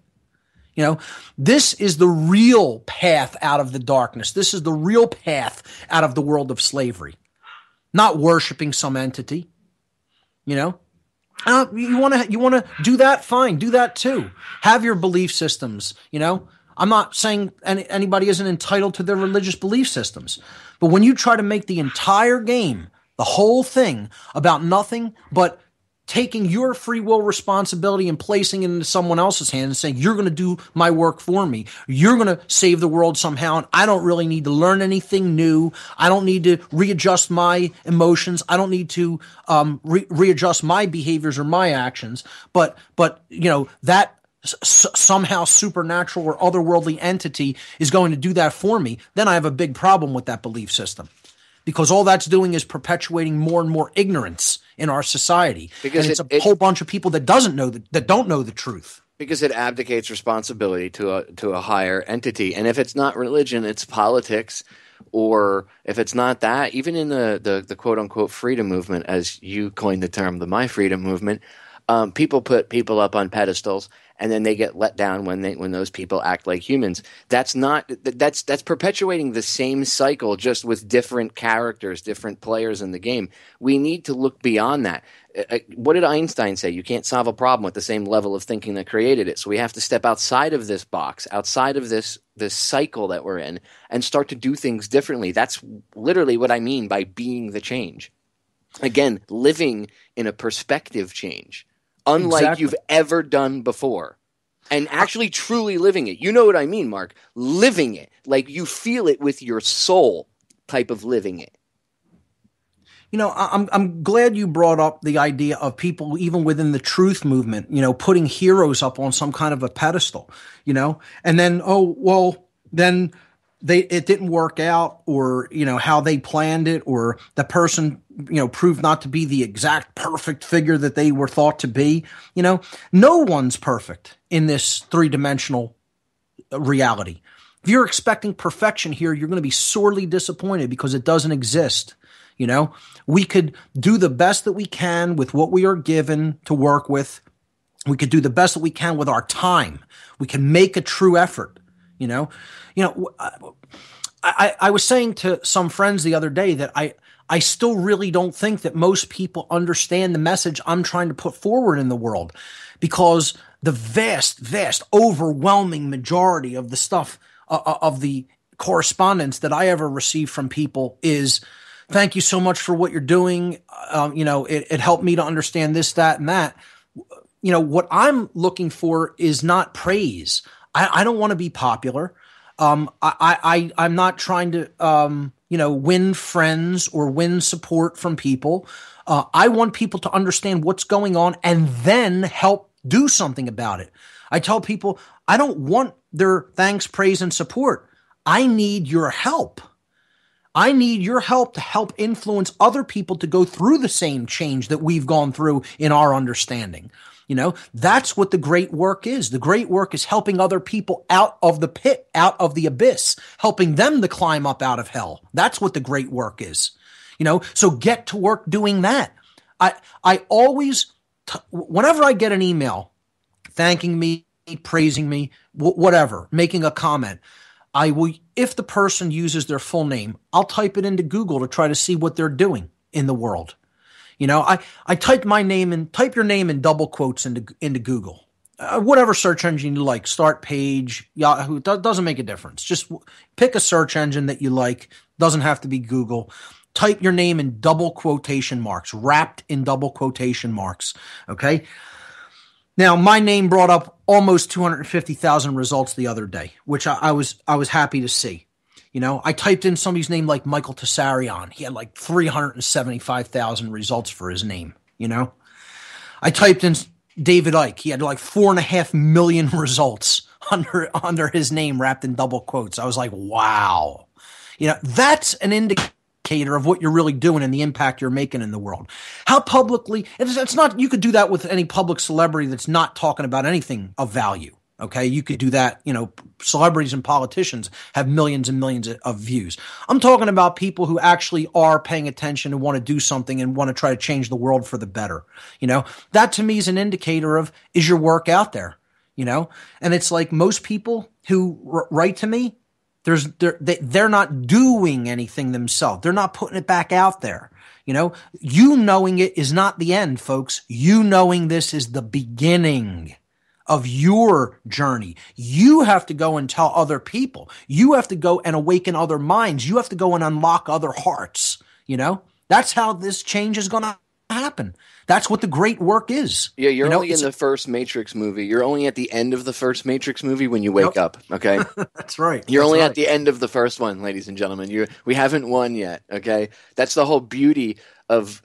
This is the real path out of the darkness. This is the real path out of the world of slavery, not worshiping some entity. You want to do that? Fine, do that too. Have your belief systems. I'm not saying anybody isn't entitled to their religious belief systems, but when you try to make the entire game, the whole thing, about nothing but taking your free will responsibility and placing it into someone else's hands and saying, you're going to do my work for me. You're going to save the world somehow. And I don't really need to learn anything new. I don't need to readjust my emotions. I don't need to readjust my behaviors or my actions. But that somehow supernatural or otherworldly entity is going to do that for me. Then I have a big problem with that belief system, because all that's doing is perpetuating more and more ignorance in our society. Because it's a whole bunch of people that don't know the truth. Because it abdicates responsibility to a higher entity. And if it's not religion, it's politics. Or if it's not that, even in the quote unquote freedom movement, as you coined the term, the My Freedom movement, people put people up on pedestals and then they get let down when those people act like humans. That's perpetuating the same cycle, just with different characters, different players in the game. We need to look beyond that. What did Einstein say? You can't solve a problem with the same level of thinking that created it. So we have to step outside of this box, outside of this cycle that we're in, and start to do things differently. That's literally what I mean by being the change. Again, living in a perspective change, unlike you've ever done before, and actually truly living it. You know what I mean, Mark? Living it, like you feel it with your soul, type of living it. I'm glad you brought up the idea of people, even within the truth movement, putting heroes up on some kind of a pedestal, and then, then it didn't work out, or, how they planned it, or the person, proved not to be the exact perfect figure that they were thought to be. No one's perfect in this three-dimensional reality. If you're expecting perfection here, you're going to be sorely disappointed, because it doesn't exist. We could do the best that we can with what we are given to work with. We could do the best that we can with our time. We can make a true effort. I was saying to some friends the other day that I still really don't think that most people understand the message I'm trying to put forward in the world, because the vast, overwhelming majority of the stuff, of the correspondence that I ever received from people is, thank you so much for what you're doing. It helped me to understand this, that, and that. What I'm looking for is not praise. I don't want to be popular. I'm not trying to, win friends or win support from people. I want people to understand what's going on and then help do something about it. I tell people, I don't want their thanks, praise, and support. I need your help. I need your help to help influence other people to go through the same change that we've gone through in our understanding. That's what the great work is. The great work is helping other people out of the pit, out of the abyss, helping them to climb up out of hell. That's what the great work is. So get to work doing that. I always, whenever I get an email thanking me, praising me, whatever, making a comment, I will, if the person uses their full name, I'll type it into Google to try to see what they're doing in the world. I type my name and type your name in double quotes into Google, whatever search engine you like, Start Page, Yahoo, doesn't make a difference. Just pick a search engine that you like. Doesn't have to be Google. Type your name in double quotation marks, wrapped in double quotation marks. Okay. Now, my name brought up almost 250,000 results the other day, which I was happy to see. I typed in somebody's name like Michael Tessarion. He had like 375,000 results for his name. I typed in David Icke. He had like 4.5 million results under his name, wrapped in double quotes. I was like, wow. That's an indicator of what you're really doing and the impact you're making in the world. How publicly, it's not, you could do that with any public celebrity that's not talking about anything of value. Okay, you could do that. Celebrities and politicians have millions and millions of views. I'm talking about people who actually are paying attention and want to do something and want to try to change the world for the better. That to me is an indicator of, is your work out there? And it's like most people who write to me, they're not doing anything themselves. They're not putting it back out there. You knowing it is not the end, folks. You knowing this is the beginning of your journey. You have to go and tell other people. You have to go and awaken other minds. You have to go and unlock other hearts. That's how this change is going to happen. That's what the great work is. Yeah, you're only in the first Matrix movie. You're only at the end of the first Matrix movie when you wake up, okay? That's right. You're only at the end of the first one, ladies and gentlemen. We haven't won yet, okay? That's the whole beauty of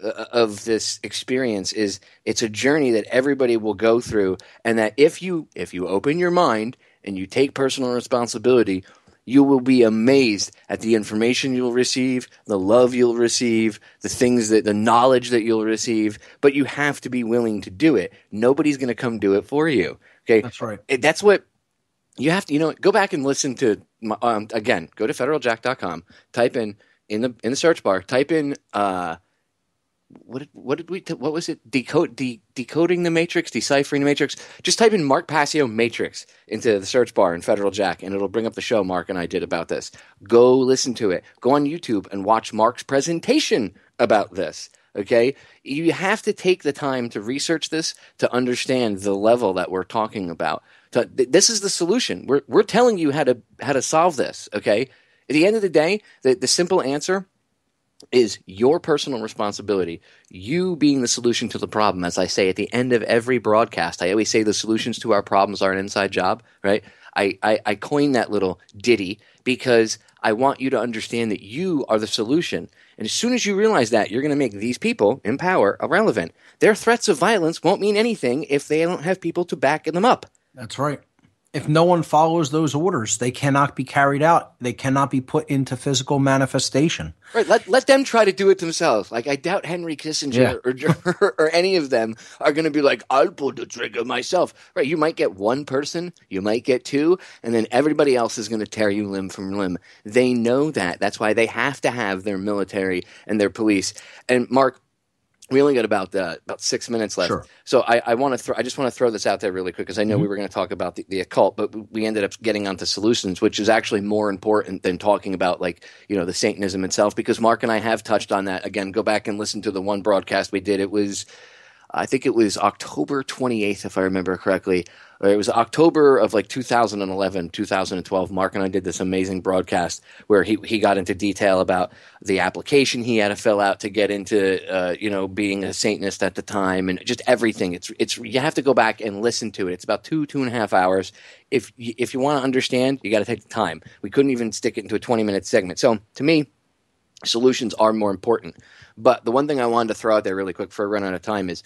this experience. Is it's a journey that everybody will go through, and that if you open your mind and you take personal responsibility, you will be amazed at the information you'll receive, the love you'll receive, the knowledge that you'll receive. But you have to be willing to do it. Nobody's going to come do it for you. Okay, that's right. That's what you have to. Go back and listen to. Again, go to federaljack.com. Type in the search bar. Type in. What was it? Decoding the Matrix, deciphering the Matrix. Just type in Mark Passio Matrix into the search bar in Federal Jack, and it'll bring up the show Mark and I did about this. Go listen to it. Go on YouTube and watch Mark's presentation about this. Okay, you have to take the time to research this to understand the level that we're talking about. This is the solution. We're telling you how to solve this. Okay, at the end of the day, the simple answer is your personal responsibility, you being the solution to the problem. As I say at the end of every broadcast, I always say the solutions to our problems are an inside job, right? I coined that little ditty because I want you to understand that you are the solution. And as soon as you realize that, you're going to make these people in power irrelevant. Their threats of violence won't mean anything if they don't have people to back them up. That's right. If no one follows those orders, they cannot be carried out. They cannot be put into physical manifestation. Right. Let them try to do it themselves. Like, I doubt Henry Kissinger or any of them are going to be like, I'll pull the trigger myself. Right. You might get one person, you might get two, and then everybody else is going to tear you limb from limb. They know that. That's why they have to have their military and their police. And Mark, we only got about 6 minutes left. Sure. So I just want to throw this out there really quick, because I know we were going to talk about the occult, but we ended up getting onto solutions, which is actually more important than talking about, like, the Satanism itself, because Mark and I have touched on that. Again, go back and listen to the one broadcast we did. I think it was October 28th, if I remember correctly. Or it was October of 2011, 2012. Mark and I did this amazing broadcast where he got into detail about the application he had to fill out to get into, being a Satanist at the time, and just everything. It's you have to go back and listen to it. It's about 2.5 hours. If you want to understand, you got to take the time. We couldn't even stick it into a 20-minute segment. So to me, solutions are more important. But the one thing I wanted to throw out there really quick before I run out of time is,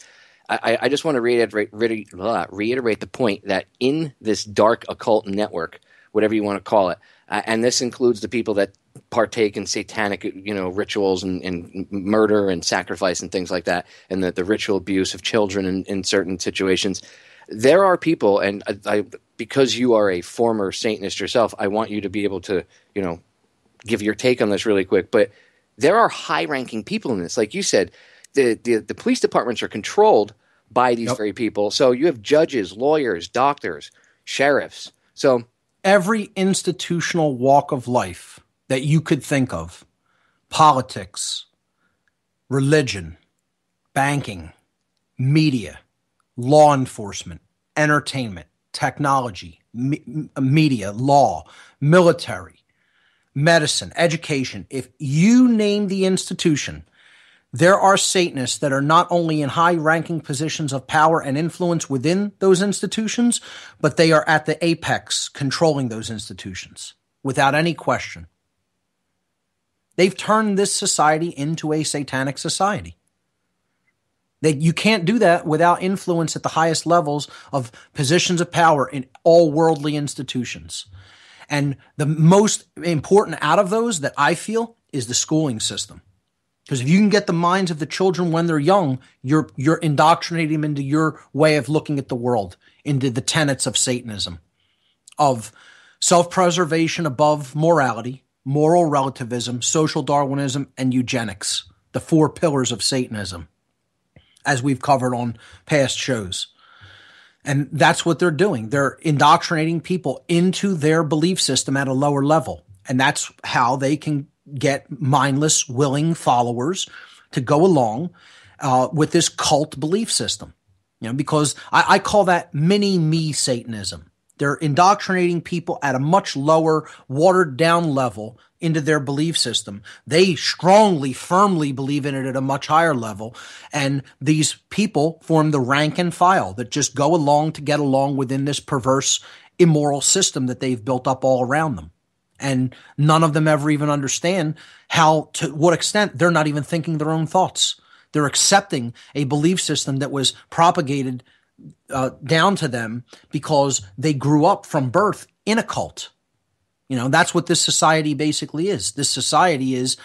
I just want to reiterate the point that in this dark occult network, whatever you want to call it, and this includes the people that partake in satanic, rituals and murder and sacrifice and things like that, and the ritual abuse of children in certain situations. There are people, and because you are a former Satanist yourself, I want you to be able to, give your take on this really quick. But there are high-ranking people in this. Like you said, the police departments are controlled by these very people. So you have judges, lawyers, doctors, sheriffs. So every institutional walk of life that you could think of, politics, religion, banking, media, law enforcement, entertainment, technology, media, law, military, medicine, education. If you name the institution, there are Satanists that are not only in high-ranking positions of power and influence within those institutions, but they are at the apex controlling those institutions without any question. They've turned this society into a satanic society. You can't do that without influence at the highest levels of positions of power in all worldly institutions. And the most important out of those that I feel is the schooling system. Because if you can get the minds of the children when they're young, you're indoctrinating them into your way of looking at the world, into the tenets of Satanism, of self-preservation above morality, moral relativism, social Darwinism, and eugenics, the 4 pillars of Satanism, as we've covered on past shows. And that's what they're doing. They're indoctrinating people into their belief system at a lower level. And that's how they can get mindless, willing followers to go along with this cult belief system. Because I call that mini-me Satanism. They're indoctrinating people at a much lower, watered-down level into their belief system. They strongly, firmly believe in it at a much higher level. And these people form the rank and file that just go along to get along within this perverse, immoral system that they've built up all around them. And none of them ever even understand to what extent they're not even thinking their own thoughts. They're accepting a belief system that was propagated down to them because they grew up from birth in a cult. That's what this society basically is. This society is,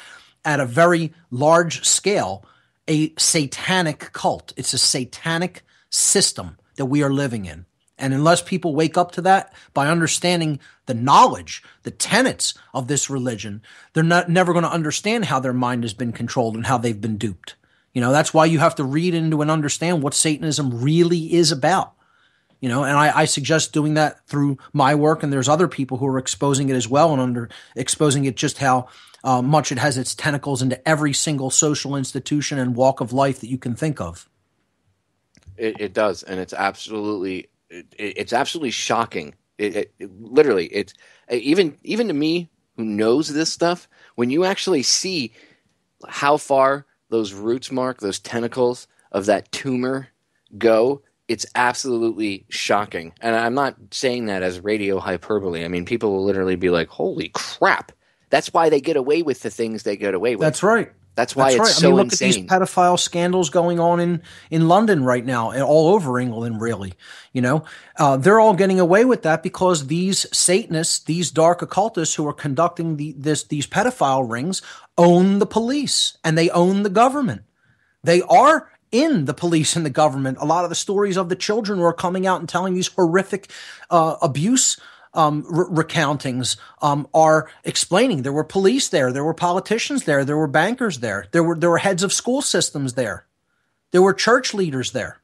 at a very large scale, a satanic cult. It's a satanic system that we are living in. And unless people wake up to that by understanding the knowledge, the tenets of this religion, they're never going to understand how their mind has been controlled and how they've been duped. That's why you have to read into and understand what Satanism really is about. And I suggest doing that through my work, and there's other people who are exposing it as well, and exposing it just how much it has its tentacles into every single social institution and walk of life that you can think of. It does, and it's absolutely shocking. Literally, it's even to me who knows this stuff. When you actually see how far those roots, Mark, those tentacles of that tumor go, it's absolutely shocking. And I'm not saying that as radio hyperbole. I mean, people will literally be like, "Holy crap!" That's why they get away with the things they get away with. That's right. That's why it's right. so look insane. At these pedophile scandals going on in London right now and all over England, really. They're all getting away with that because these Satanists, these dark occultists who are conducting these pedophile rings own the police and they own the government. They are in the police and the government. A lot of the stories of the children who are coming out and telling these horrific abuse recountings are explaining there were police there were politicians there were bankers there were heads of school systems there were church leaders there.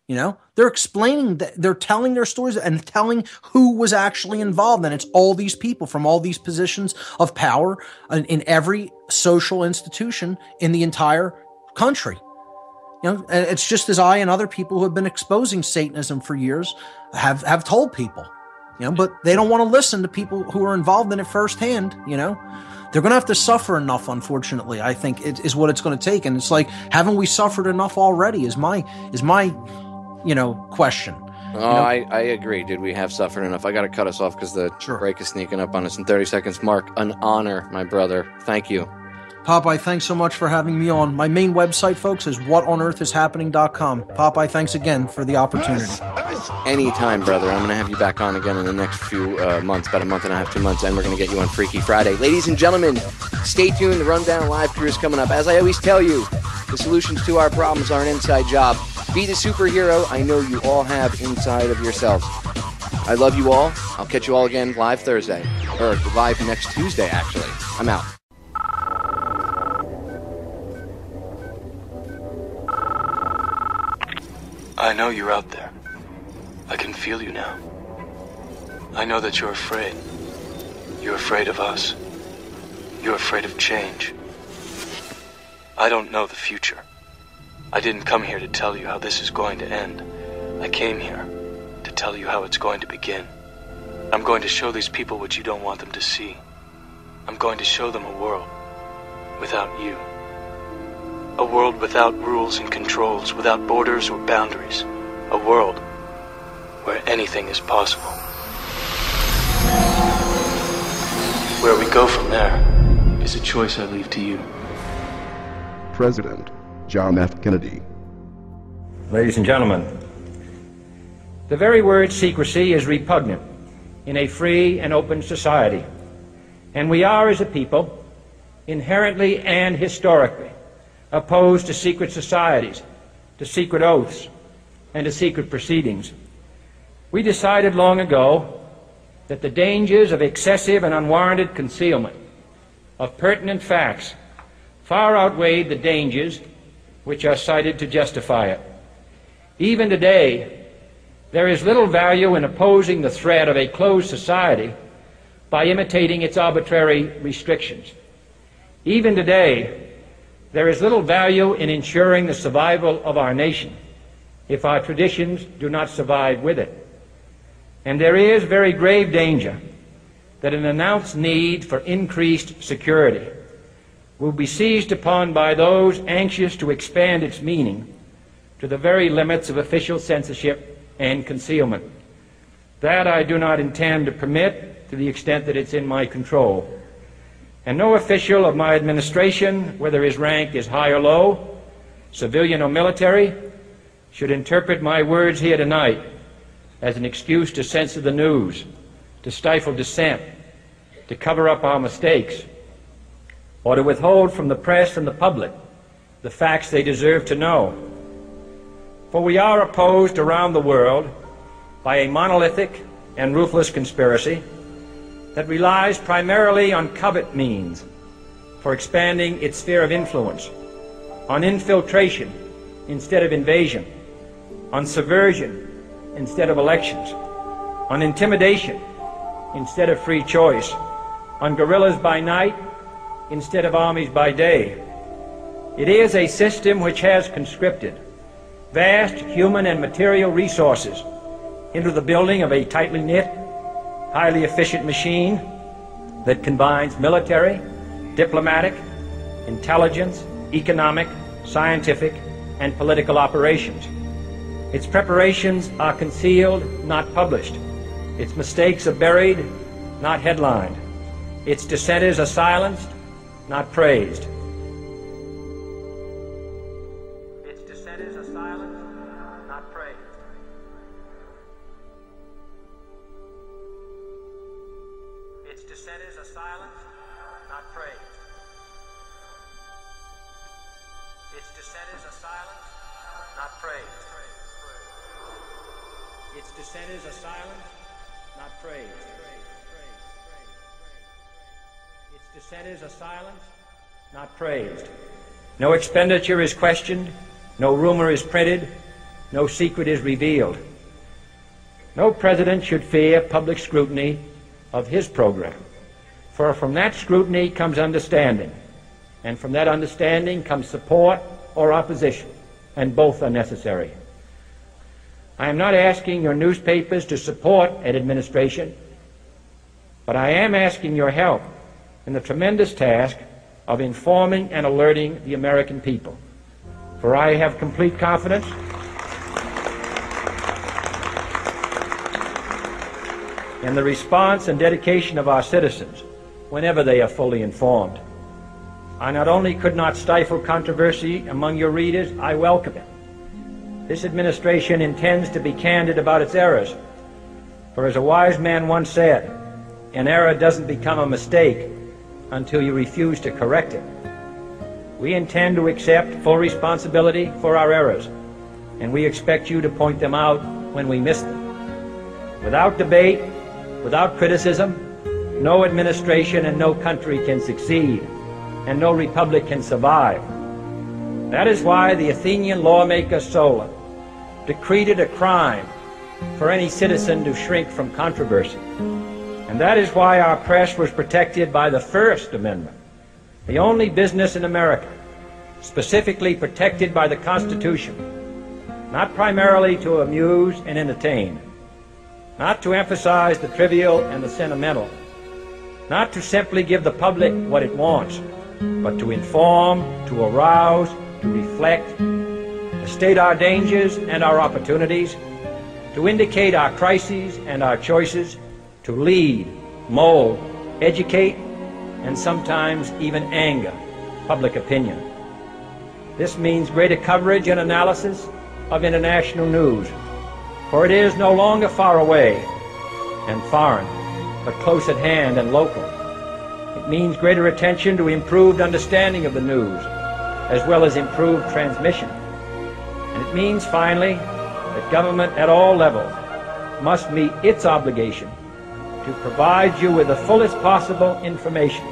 They're explaining that, they're telling their stories and telling who was actually involved, and it's all these people from all these positions of power in every social institution in the entire country. It's just as I and other people who have been exposing Satanism for years have told people. But they don't want to listen to people who are involved in it firsthand. They're going to have to suffer enough, unfortunately, I think is what it's going to take. And it's like, haven't we suffered enough already is my question. I agree. Did we have suffered enough? I got to cut us off because the break is sneaking up on us in 30 seconds. Mark, an honor, my brother. Thank you. Popeye, thanks so much for having me on. My main website, folks, is whatonearthishappening.com. Popeye, thanks again for the opportunity. Anytime, brother. I'm going to have you back on again in the next few months, about a month and a half, 2 months, and we're going to get you on Freaky Friday. Ladies and gentlemen, stay tuned. The Rundown Live crew is coming up. As I always tell you, the solutions to our problems are an inside job. Be the superhero I know you all have inside of yourselves. I love you all. I'll catch you all again live Thursday. Or live next Tuesday, actually. I'm out. I know you're out there. I can feel you now. I know that you're afraid. You're afraid of us. You're afraid of change. I don't know the future. I didn't come here to tell you how this is going to end. I came here to tell you how it's going to begin. I'm going to show these people what you don't want them to see. I'm going to show them a world without you. A world without rules and controls, without borders or boundaries. A world where anything is possible. Where we go from there is a choice I leave to you. President John F. Kennedy. Ladies and gentlemen, the very word secrecy is repugnant in a free and open society, and we are, as a people, inherently and historically opposed to secret societies, to secret oaths, and to secret proceedings. We decided long ago that the dangers of excessive and unwarranted concealment of pertinent facts far outweighed the dangers which are cited to justify it. Even today, there is little value in opposing the threat of a closed society by imitating its arbitrary restrictions. Even today, there is little value in ensuring the survival of our nation if our traditions do not survive with it. And there is very grave danger that an announced need for increased security will be seized upon by those anxious to expand its meaning to the very limits of official censorship and concealment. That I do not intend to permit to the extent that it's in my control. And no official of my administration, whether his rank is high or low, civilian or military, should interpret my words here tonight as an excuse to censor the news, to stifle dissent, to cover up our mistakes, or to withhold from the press and the public the facts they deserve to know. For we are opposed around the world by a monolithic and ruthless conspiracy that relies primarily on covert means for expanding its sphere of influence, on infiltration instead of invasion, on subversion instead of elections, on intimidation instead of free choice, on guerrillas by night instead of armies by day. It is a system which has conscripted vast human and material resources into the building of a tightly knit, highly efficient machine that combines military, diplomatic, intelligence, economic, scientific, and political operations. Its preparations are concealed, not published. Its mistakes are buried, not headlined. Its dissenters are silenced, not praised. dissent is a silence, not praise. Its dissent is a silence, not praise. Its dissent is a silence, not praised. No expenditure is questioned, no rumor is printed, no secret is revealed. No president should fear public scrutiny of his program, for from that scrutiny comes understanding, and from that understanding comes support or opposition, and both are necessary. I am not asking your newspapers to support an administration, but I am asking your help in the tremendous task of informing and alerting the American people. For I have complete confidence in the response and dedication of our citizens whenever they are fully informed. I not only could not stifle controversy among your readers, I welcome it. This administration intends to be candid about its errors. For as a wise man once said, an error doesn't become a mistake until you refuse to correct it. We intend to accept full responsibility for our errors, and we expect you to point them out when we miss them. Without debate, without criticism, no administration and no country can succeed, and no republic can survive. That is why the Athenian lawmaker Solon decreed it a crime for any citizen to shrink from controversy. And that is why our press was protected by the First Amendment, the only business in America specifically protected by the Constitution, not primarily to amuse and entertain, not to emphasize the trivial and the sentimental, not to simply give the public what it wants, but to inform, to arouse, to reflect, to state our dangers and our opportunities, to indicate our crises and our choices, to lead, mold, educate, and sometimes even anger public opinion. This means greater coverage and analysis of international news, for it is no longer far away and foreign, but close at hand and local. It means greater attention to improved understanding of the news, as well as improved transmission. And it means, finally, that government at all levels must meet its obligation to provide you with the fullest possible information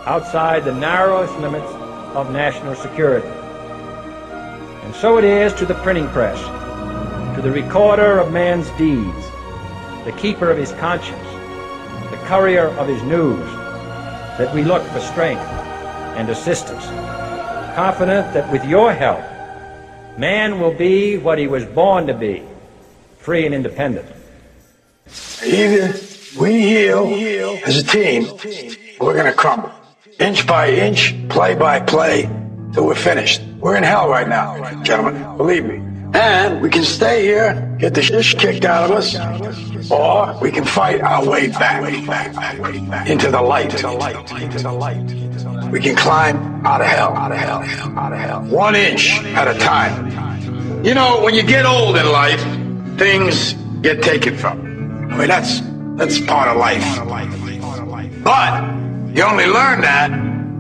outside the narrowest limits of national security. And so it is to the printing press, to the recorder of man's deeds, the keeper of his conscience, the courier of his news, that we look for strength and assistance, confident that with your help, man will be what he was born to be, free and independent. Either we heal as a team, or we're going to crumble. Inch by inch, play by play, till we're finished. We're in hell right now, gentlemen, believe me. And we can stay here, get the shit kicked out of us, or we can fight our way back into the light. We can climb out of hell. 1 inch at a time. You know, when you get old in life, things get taken from you. I mean, that's part of life. But you only learn that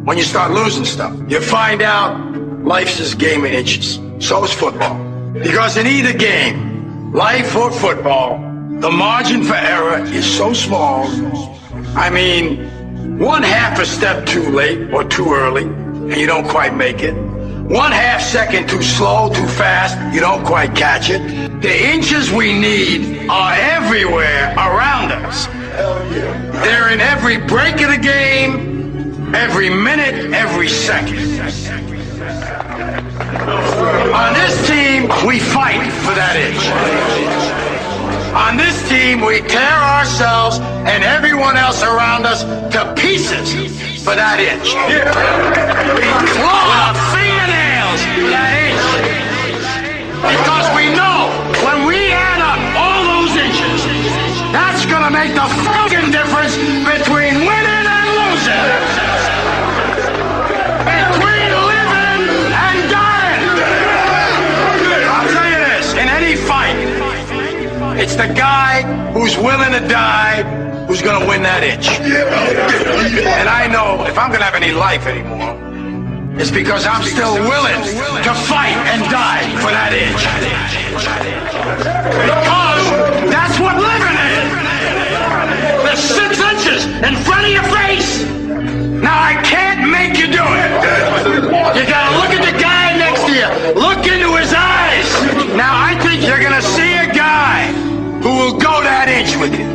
when you start losing stuff. You find out life's this game of inches. So is football. Because in either game, life or football, the margin for error is so small. I mean, 1/2 a step too late or too early, and you don't quite make it. 1/2 second too slow, too fast, you don't quite catch it. The inches we need are everywhere around us. They're in every break of the game, every minute, every second. On this team, we fight for that inch. On this team, we tear ourselves and everyone else around us to pieces for that inch. We claw our fingernails for that inch. Because we know when we add up all those inches, that's going to make the fucking difference between winning and losing. Between living and dying. I'll tell you this, in any fight, it's the guy who's willing to die who's going to win that inch. And I know if I'm going to have any life anymore, is because I'm still willing to fight and die for that inch. Because that's what living is. There's 6 inches in front of your face. Now I can't make you do it. You gotta look at the guy next to you. Look into his eyes. Now I think you're gonna see a guy who will go that inch with you.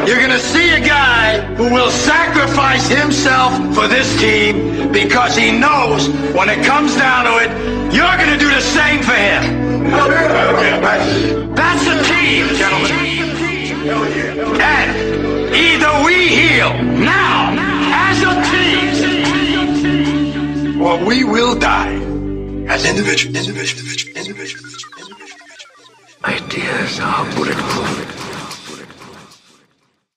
You're gonna see a guy who will sacrifice himself for this team because he knows when it comes down to it, you're gonna do the same for him. That's a team, gentlemen. And either we heal now as a team, or we will die as individuals. Ideas are bulletproof.